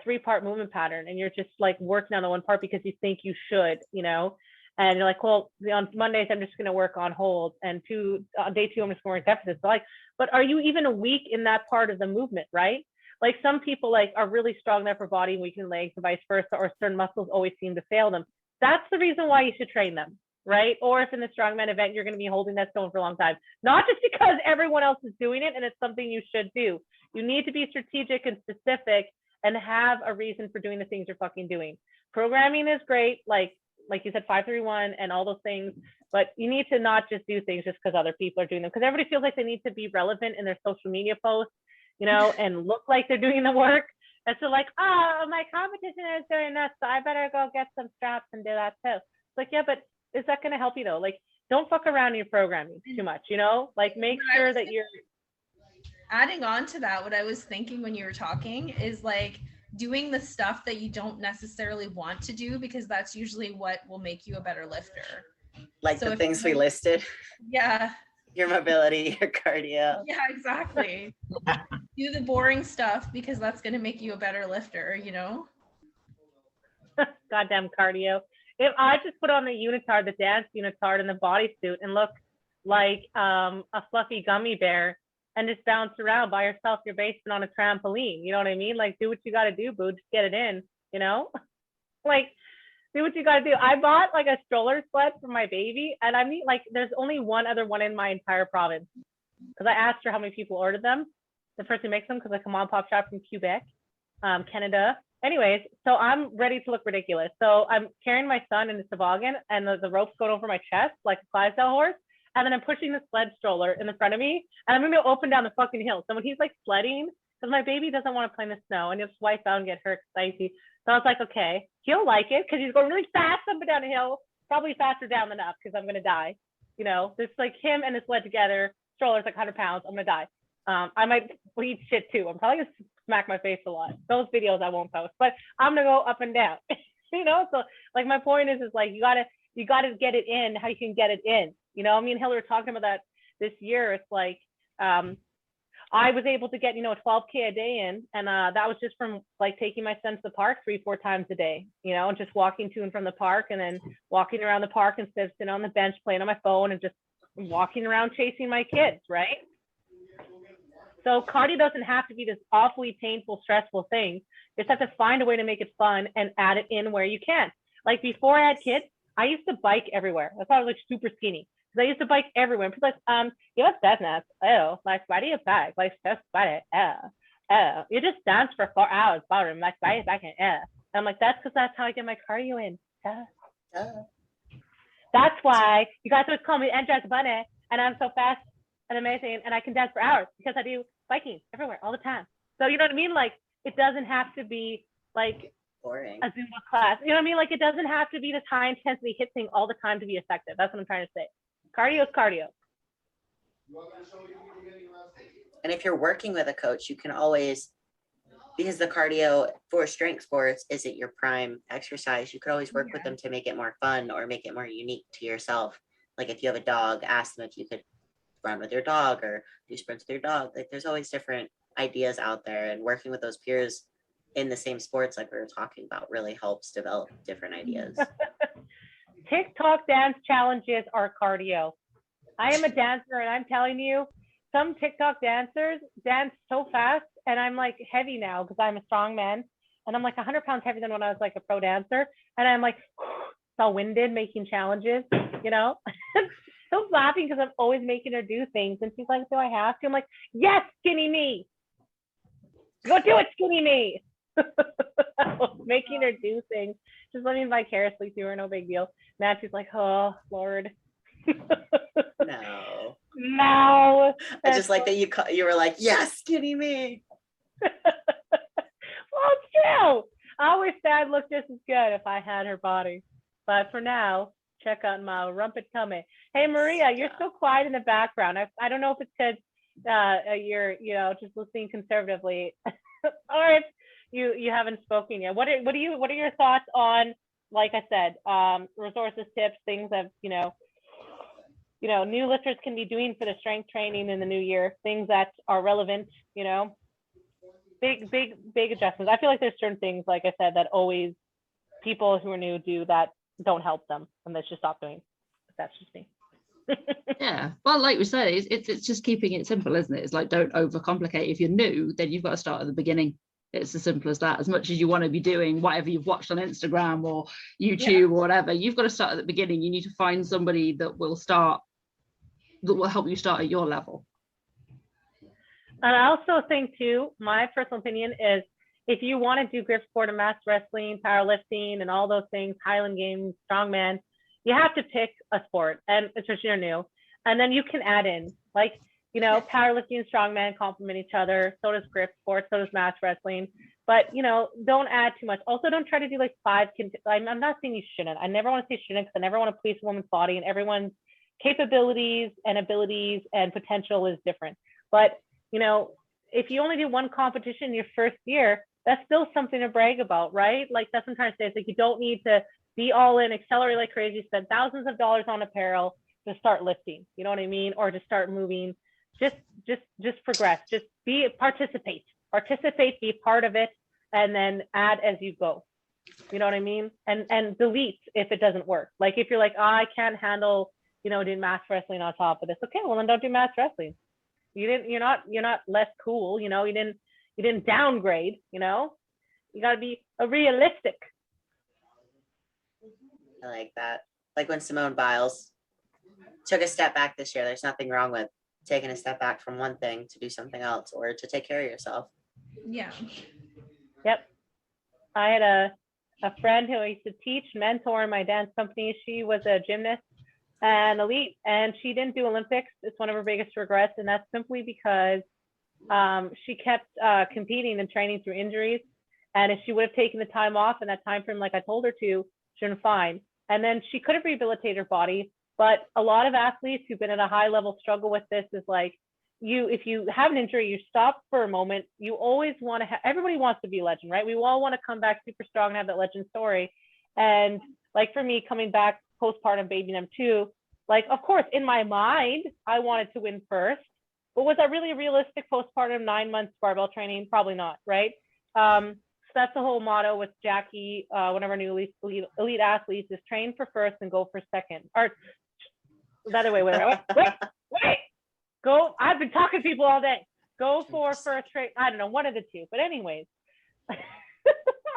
three-part movement pattern and you're just like working on the one part because you think you should, you know, and you're like, well, on Mondays, I'm just going to work on holds, and on day 2, I'm just going to work deficits. So like, but are you even weak in that part of the movement, right? Like some people like are really strong there for body, weak in legs, and vice versa, or certain muscles always seem to fail them. That's the reason why you should train them, right? Or if in the strongman event, you're going to be holding that stone for a long time, not just because everyone else is doing it and it's something you should do. You need to be strategic and specific and have a reason for doing the things you're fucking doing. Programming is great, like you said, 531 and all those things, but you need to not just do things just because other people are doing them, because everybody feels like they need to be relevant in their social media posts, you know, and look like they're doing the work. And so like, oh, my competition is doing this, so I better go get some straps and do that too. It's like, yeah, but is that going to help you though? Like, don't fuck around in your programming too much, you know, like make sure that you're, adding on to that, what I was thinking when you were talking is like doing the stuff that you don't necessarily want to do, because that's usually what will make you a better lifter. Like So the if things you we don't- listed, Yeah, your mobility, your cardio. yeah, exactly. Do the boring stuff because that's going to make you a better lifter, you know? Goddamn cardio. If I just put on the unitard, the dance unitard and the bodysuit and look like a fluffy gummy bear and just bounce around by yourself your basement on a trampoline, you know what I mean? Like, do what you got to do, boo. Just get it in, you know? Like, do what you got to do. I bought like a stroller sled for my baby, and I mean, like, there's only one other one in my entire province, because I asked her how many people ordered them. The person who makes them, because like a mom and pop shop from Quebec, Canada. Anyways, so I'm ready to look ridiculous. So I'm carrying my son in the toboggan, and the rope's going over my chest like a Clydesdale horse. And then I'm pushing the sled stroller in the front of me, and I'm gonna go up and down the fucking hill. So when he's like sledding, because my baby doesn't want to play in the snow and he'll just wipe out and get hurt, icy. So I was like, okay, he'll like it because he's going really fast up and down the hill, probably faster down than up because I'm gonna die. You know, it's like him and the sled together. Stroller's like 100 pounds. I'm gonna die. I might eat shit too. I'm probably gonna smack my face a lot. Those videos I won't post, but I'm gonna go up and down. You know, so like my point is like you gotta get it in how you can get it in. You know, me and Hillary were talking about that this year. It's like I was able to get, you know, a 12K a day in, and that was just from like taking my son to the park 3-4 times a day, you know, and just walking to and from the park, and then walking around the park instead of sitting on the bench playing on my phone and just walking around chasing my kids, right? So cardio doesn't have to be this awfully painful, stressful thing. You just have to find a way to make it fun and add it in where you can. Like before I had kids, I used to bike everywhere. That's why I was like super skinny. Because I used to bike everywhere. And people like, you have business. Oh, like why do you bike? Like so sweaty. Oh. You just dance for 4 hours, ballroom. Like why are you biking? And I'm like, that's because that's how I get my cardio in. That's why you guys always call me Andress Bunny, and I'm so fast and amazing, and I can dance for hours because I do biking everywhere all the time. So you know what I mean? Like it doesn't have to be like Boring. a Zumba class. You know what I mean? Like it doesn't have to be this high intensity hit thing all the time to be effective. That's what I'm trying to say. Cardio is cardio. And if you're working with a coach, you can always, because the cardio for strength sports isn't your prime exercise, you could always work with them to make it more fun or make it more unique to yourself. Like if you have a dog, ask them if you could run with your dog or do sprints with your dog. Like there's always different ideas out there, and working with those peers in the same sports like we were talking about really helps develop different ideas. TikTok dance challenges are cardio. I am a dancer, and I'm telling you, some TikTok dancers dance so fast, and I'm like heavy now because I'm a strong man, and I'm like 100 pounds heavier than when I was like a pro dancer, and I'm like so winded making challenges, you know. So laughing because I'm always making her do things, and she's like, "Do I have to?" I'm like, "Yes, skinny me. Go do it, skinny me." Making her do things, just living vicariously through her, no big deal. Now she's like, "Oh Lord." No. No. I just like that you were like, yes, skinny me. Well, it's true. I always said I'd look just as good if I had her body. But for now, check out my rumpet tummy. Hey, Maria, you're so quiet in the background. I don't know if it's because you're, you know, just listening conservatively, or if you haven't spoken yet. What are your thoughts on, like I said, resources, tips, things that you know, new lifters can be doing for the strength training in the new year, things that are relevant, you know, big adjustments. I feel like there's certain things, like I said, that always people who are new do that don't help them, and they should stop doing. That's just me. Yeah, well, like we say, it's just keeping it simple, isn't it? It's like, don't overcomplicate. If you're new, then you've got to start at the beginning. It's as simple as that. As much as you want to be doing whatever you've watched on Instagram or YouTube or whatever, you've got to start at the beginning. You need to find somebody that will help you start at your level. And I also think too, my personal opinion is, if you want to do grip sport and mass wrestling, powerlifting, and all those things, Highland Games, strongman, you have to pick a sport, and especially you're new, and then you can add in, like, you know, powerlifting and strongman complement each other. So does grip sport, so does mass wrestling. But, you know, don't add too much. Also, don't try to do like 5. I'm not saying you shouldn't. I never want to say shouldn't, because I never want to police a woman's body, and everyone's capabilities and abilities and potential is different. But you know, if you only do one competition your first year, that's still something to brag about, right? Like that's what I'm trying to say. It's like you don't need to be all in, accelerate like crazy, spend thousands of dollars on apparel to start lifting. You know what I mean? Or to start moving. Just progress. Just participate, be part of it, and then add as you go. You know what I mean? And delete if it doesn't work. Like if you're like, oh, I can't handle, you know, doing mass wrestling on top of this. Okay, well then don't do mass wrestling. You're not less cool, you know, you didn't downgrade, you know. You gotta be realistic. I like that. Like when Simone Biles took a step back this year, there's nothing wrong with taking a step back from one thing to do something else or to take care of yourself. Yeah. Yep. I had a friend who I used to teach, mentor in my dance company. She was a gymnast and elite, and she didn't do Olympics. It's one of her biggest regrets, and that's simply because she kept competing and training through injuries. And if she would have taken the time off in that time frame, like I told her to, she'd been fine. And then she could have rehabilitated her body. But a lot of athletes who've been at a high level struggle with this is like, if you have an injury, you stop for a moment. You always want to everybody wants to be a legend, right? We all want to come back super strong and have that legend story. And like for me, coming back postpartum baby number 2, like, of course, in my mind, I wanted to win first. But was that really a realistic postpartum 9 months barbell training? Probably not, right? So that's the whole motto with Jackie, one of our new elite athletes, is train for first and go for second. Or the other way, wait. Go. I've been talking to people all day. Go for first trade. I don't know, one of the two. But anyways,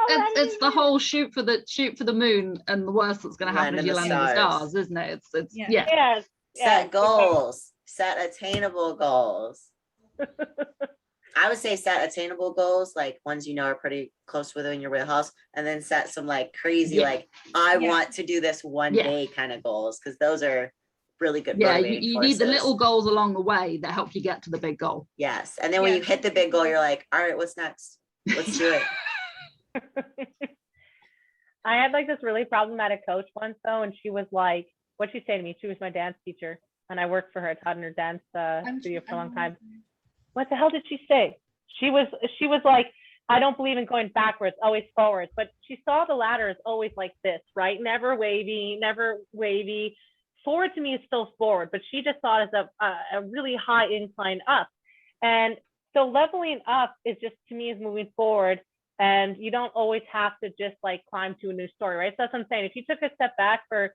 it's the whole shoot for the moon, and the worst that's going to happen is you land in the stars, isn't it? It's yeah. Set goals. Set attainable goals. I would say set attainable goals, like ones you know are pretty close within your wheelhouse, and then set some like crazy, like I want to do this one day kind of goals, because those are really good. Yeah, you need the little goals along the way that help you get to the big goal. Yes, and then when you hit the big goal, you're like, all right, what's next? Let's do it. I had like this really problematic coach once though, and she was like, what'd she say to me? She was my dance teacher, and I worked for her. I taught in her dance studio for a long time. What the hell did she say? She was like, I don't believe in going backwards, always forwards. But she saw the ladder as always like this, right? Never wavy, never wavy. Forward to me is still forward, but she just saw it as a really high incline up. And so leveling up is just, to me, is moving forward. And you don't always have to just like climb to a new story, right? So that's what I'm saying. If you took a step back for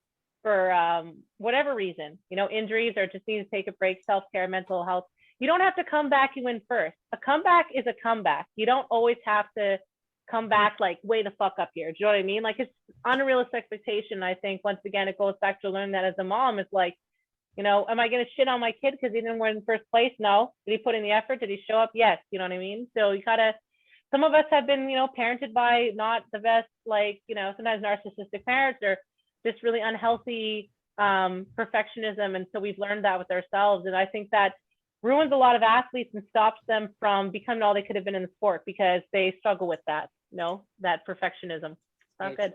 whatever reason, you know, injuries or just need to take a break, self-care, mental health, you don't have to come back and win first. A comeback is a comeback. You don't always have to come back like way the fuck up here. Do you know what I mean? Like, it's unrealistic expectation. I think once again, it goes back to learning that as a mom. It's like, you know, am I going to shit on my kid because he didn't win in first place? No. Did he put in the effort? Did he show up? Yes. You know what I mean? So you gotta, some of us have been, you know, parented by not the best, like, you know, sometimes narcissistic parents or just really unhealthy perfectionism. And so we've learned that with ourselves. And I think that ruins a lot of athletes and stops them from becoming all they could have been in the sport because they struggle with that, you know, that perfectionism. Not good.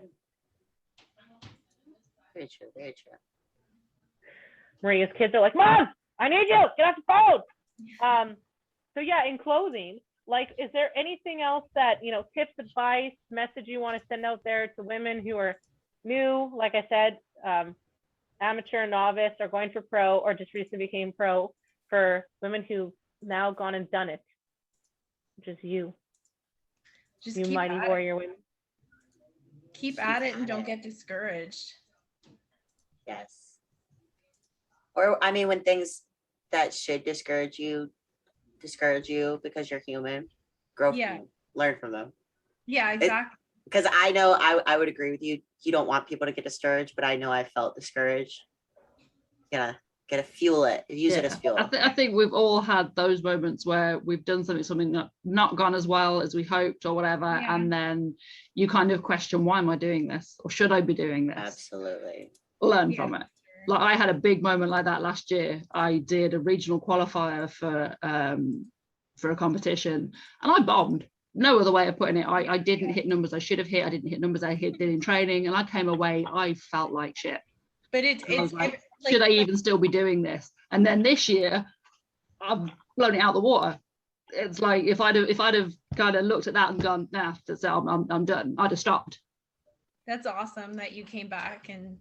Very true, very true. Maria's kids are like, Mom, I need you, get off the phone. So yeah, in closing, like, is there anything else that, you know, tips, advice, message you want to send out there to women who are new, like I said, amateur, novice, or going for pro, or just recently became pro, for women who've now gone and done it, which is you. Just you mighty warrior women. Keep at it and don't get discouraged. Yes. Or, I mean, when things that should discourage you because you're human, grow from them, learn from them. Yeah, exactly. Because I know I would agree with you. You don't want people to get discouraged, but I know I felt discouraged. Yeah. Gotta fuel it, use it as fuel. I think we've all had those moments where we've done something that not gone as well as we hoped or whatever, and then you kind of question, why am I doing this, or should I be doing this? Absolutely. Learn from it. Like, I had a big moment like that last year. I did a regional qualifier for a competition, and I bombed. No other way of putting it. I didn't hit numbers I should have hit. I didn't hit numbers I did in training, and I came away, I felt like shit. But it's like, should I even still be doing this? And then this year, I've blown it out the water. it's like if I'd have kind of looked at that and gone, nah, that's it, I'm done, I'd have stopped. That's awesome that you came back. And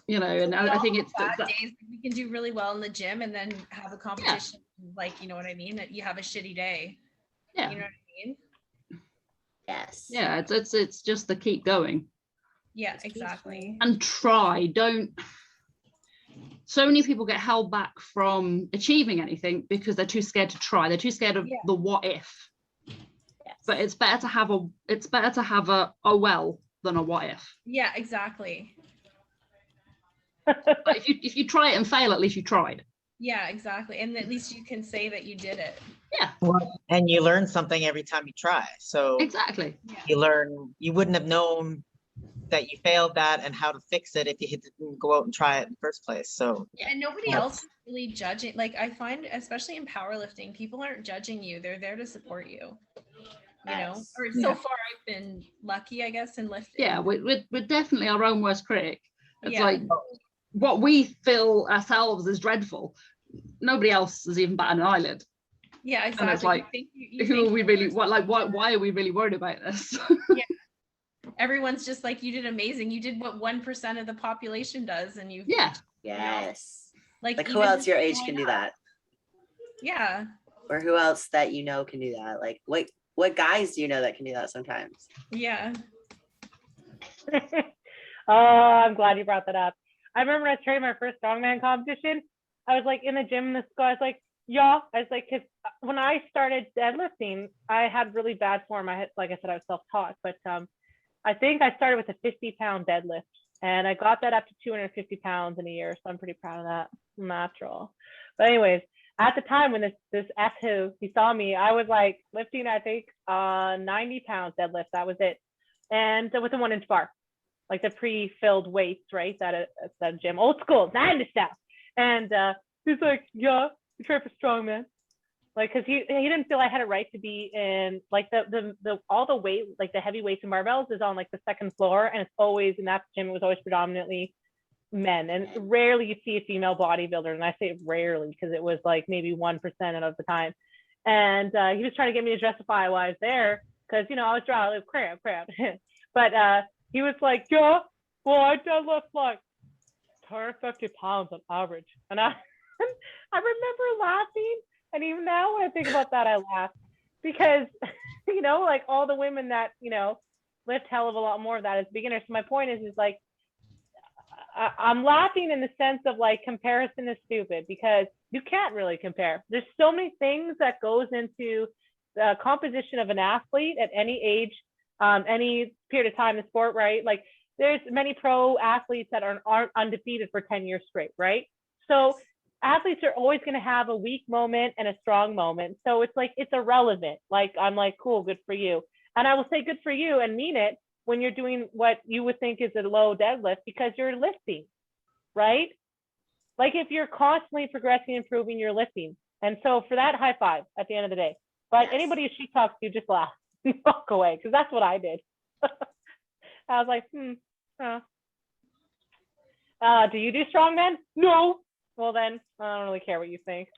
You know, and I think it's bad that, days we can do really well in the gym and then have a competition, like, you know what I mean, that you have a shitty day. yeah, You know what I mean? Yes. yeah, it's just to keep going Yeah, exactly. and try. Don't. So many people get held back from achieving anything because they're too scared to try. They're too scared of the what if. Yes. But it's better to have a oh well than a what if. Yeah, exactly. But if you try it and fail, at least you tried. Yeah, exactly. And at least you can say that you did it. Yeah, Well, and you learn something every time you try. So exactly. you wouldn't have known that you failed that and how to fix it if you didn't go out and try it in the first place. So Yeah, and nobody else is really judging. Like, I find, especially in powerlifting, people aren't judging you. They're there to support you. You know, Yes. or so far I've been lucky, I guess, in lifting. Yeah, we're definitely our own worst critic. It's Yeah. like what we feel ourselves as dreadful, nobody else has even batted an eyelid. Yeah, exactly. And it's like, who are we really, why are we really worried about this? Yeah. Everyone's just like, you did amazing. You did what 1% of the population does, and you. Yeah. Yes. Like Like who even else your age growing can do up. that? Yeah. Or who else that you know can do that? Like what guys do you know that can do that sometimes? Yeah. Oh, I'm glad you brought that up. I remember when I was training my first strongman competition, I was like in the gym in the school. I was like, yeah. I was like, because when I started deadlifting, I had really bad form. I had, like I said, I was self-taught, but I think I started with a 50-pound deadlift, and I got that up to 250 pounds in a year. So I'm pretty proud of that. Natural. But anyways, at the time when this F who he saw me, I was like lifting, I think 90 pounds deadlift. That was it, and with a 1-inch bar, like the pre-filled weights, right? That gym, old school, 90 stuff. And he's like, yeah, you train for strongman. Like, cause he didn't feel I had a right to be in like the all the weight, like the heavy weights and barbells is on like the second floor, and it's always in that gym. It was always predominantly men, and rarely you see a female bodybuilder. And I say rarely because it was like maybe 1% of the time. And he was trying to get me to justify why I was there, because you know I was dry, crap. But he was like, yeah, well I deadlift like 150 pounds on average, and I remember laughing. And even now, when I think about that, I laugh because, you know, like all the women that, you know, lift hell of a lot more of that as beginners. So my point is like, I'm laughing in the sense of like comparison is stupid because you can't really compare. There's so many things that goes into the composition of an athlete at any age, any period of time in sport, right? Like there's many pro athletes that aren't undefeated for 10 years straight, right? So athletes are always going to have a weak moment and a strong moment. So it's like, it's irrelevant. Like, I'm like, cool, good for you. And I will say good for you and mean it when you're doing what you would think is a low deadlift because you're lifting, right? Like if you're constantly progressing, improving, you're lifting. And so for that, high five at the end of the day. But anybody who she talks to, just laugh and walk away because that's what I did. I was like, do you do strongman? No. Well, then I don't really care what you think.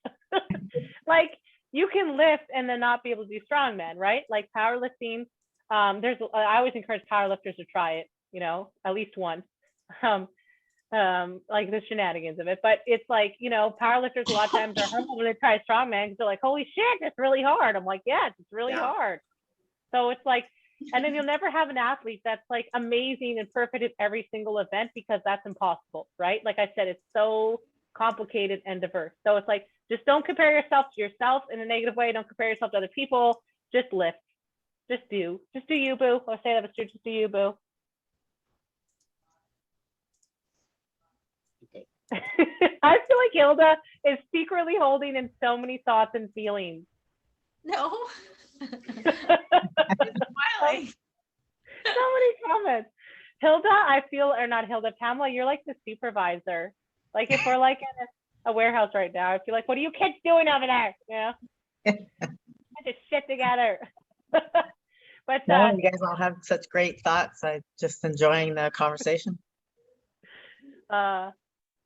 Like you can lift and then not be able to do strongman, right? Like powerlifting. I always encourage powerlifters to try it, you know, at least once. Like the shenanigans of it. But it's like, you know, powerlifters a lot of times are humble when they try strongman because they're like, holy shit, it's really hard. I'm like, yes, it's really hard. So it's like, and then you'll never have an athlete that's like amazing and perfect at every single event because that's impossible, right? Like I said, it's so complicated and diverse. So it's like, just don't compare yourself to yourself in a negative way. Don't compare yourself to other people. Just lift. Just do you, boo. I'll say that, but just do you, boo. I feel like Hilda is secretly holding in so many thoughts and feelings. No. Smiling. So many comments. Hilda, I feel, or not Hilda, Pamela, you're like the supervisor. Like if we're like in a warehouse right now, I feel like, what are you kids doing over there? You know, get this shit together. But no, you guys all have such great thoughts. I'm just enjoying the conversation.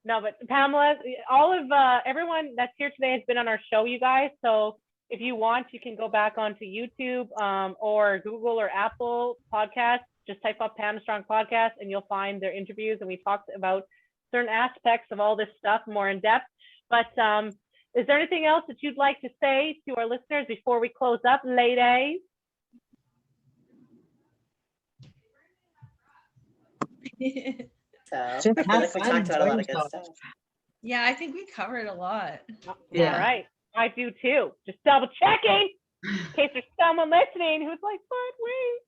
No, but Pamela, all of everyone that's here today has been on our show, you guys. So if you want, you can go back onto YouTube or Google or Apple Podcasts. Just type up Pam Strong Podcast and you'll find their interviews. And we talked about certain aspects of all this stuff more in depth. But is there anything else that you'd like to say to our listeners before we close up, ladies? So I Just feel have like we fun, talked about a lot of enjoy good yourself. stuff. Yeah, I think we covered a lot. Yeah. All right. I do too. Just double checking in case there's someone listening who's like, but wait,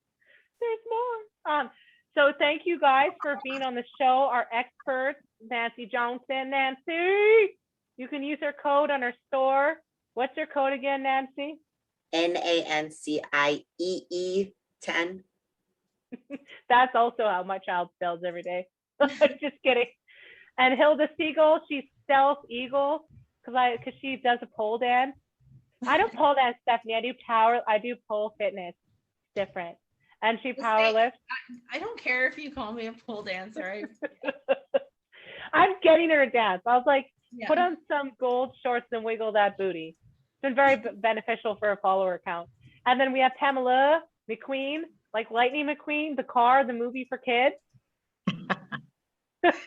there's more. So thank you guys for being on the show. Our experts, Nancy Johnson. Nancy, you can use her code on our store. What's your code again, Nancy? NANCIEE 10. That's also how my child spells every day. Just kidding. And Hilda Siegel, she's Stealth Eagle because she does a pole dance. I don't pole dance, Stephanie. I do pole fitness. It's different. And she power lifts. I don't care if you call me a pole dancer. I'm getting her to dance. I was like, Yeah. put on some gold shorts and wiggle that booty. It's been very beneficial for a follower account. And then we have Pamela McQueen, like Lightning McQueen, the car, the movie for kids.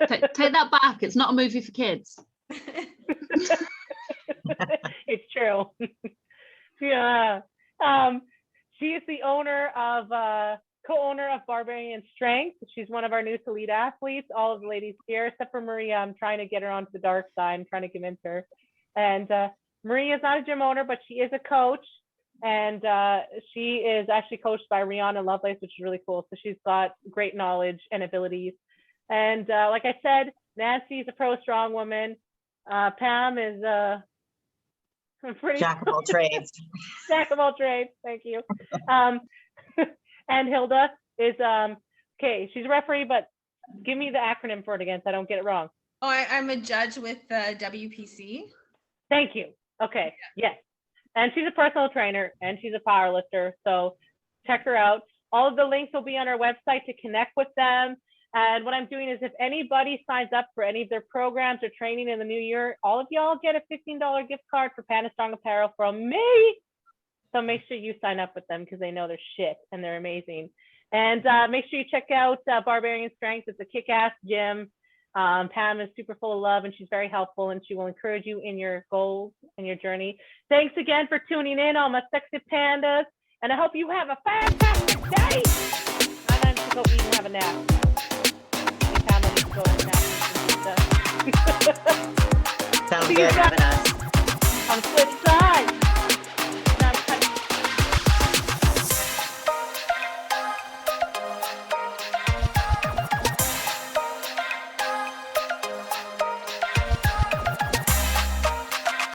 Take that back. It's not a movie for kids. It's true. Yeah. She is the owner of co-owner of Barbarian Strength. She's one of our new elite athletes. All of the ladies here, except for Maria. I'm trying to get her onto the dark side. I'm trying to convince her. And Maria is not a gym owner, but she is a coach. And she is actually coached by Rihanna Lovelace, which is really cool. So she's got great knowledge and abilities. And like I said, Nancy's a pro strong woman. Pam is pretty Jack of all trades. Jack of all trades. Thank you. And Hilda is okay. She's a referee, but give me the acronym for it again, so I don't get it wrong. Oh, I'm a judge with the WPC. Thank you. Okay. Yes. And she's a personal trainer and she's a power lifter. So check her out. All of the links will be on our website to connect with them. And what I'm doing is if anybody signs up for any of their programs or training in the new year, all of y'all get a $15 gift card for Pam Strong Apparel from me. So make sure you sign up with them because they know they're shit and they're amazing. And make sure you check out Barbarian Strength. It's a kick-ass gym. Pam is super full of love and she's very helpful and she will encourage you in your goals and your journey. Thanks again for tuning in, all my sexy pandas. And I hope you have a fantastic day. I'm going to go eat and have a nap. Pam needs to go and nap. Sounds See you good. guys Having us. on the flip side.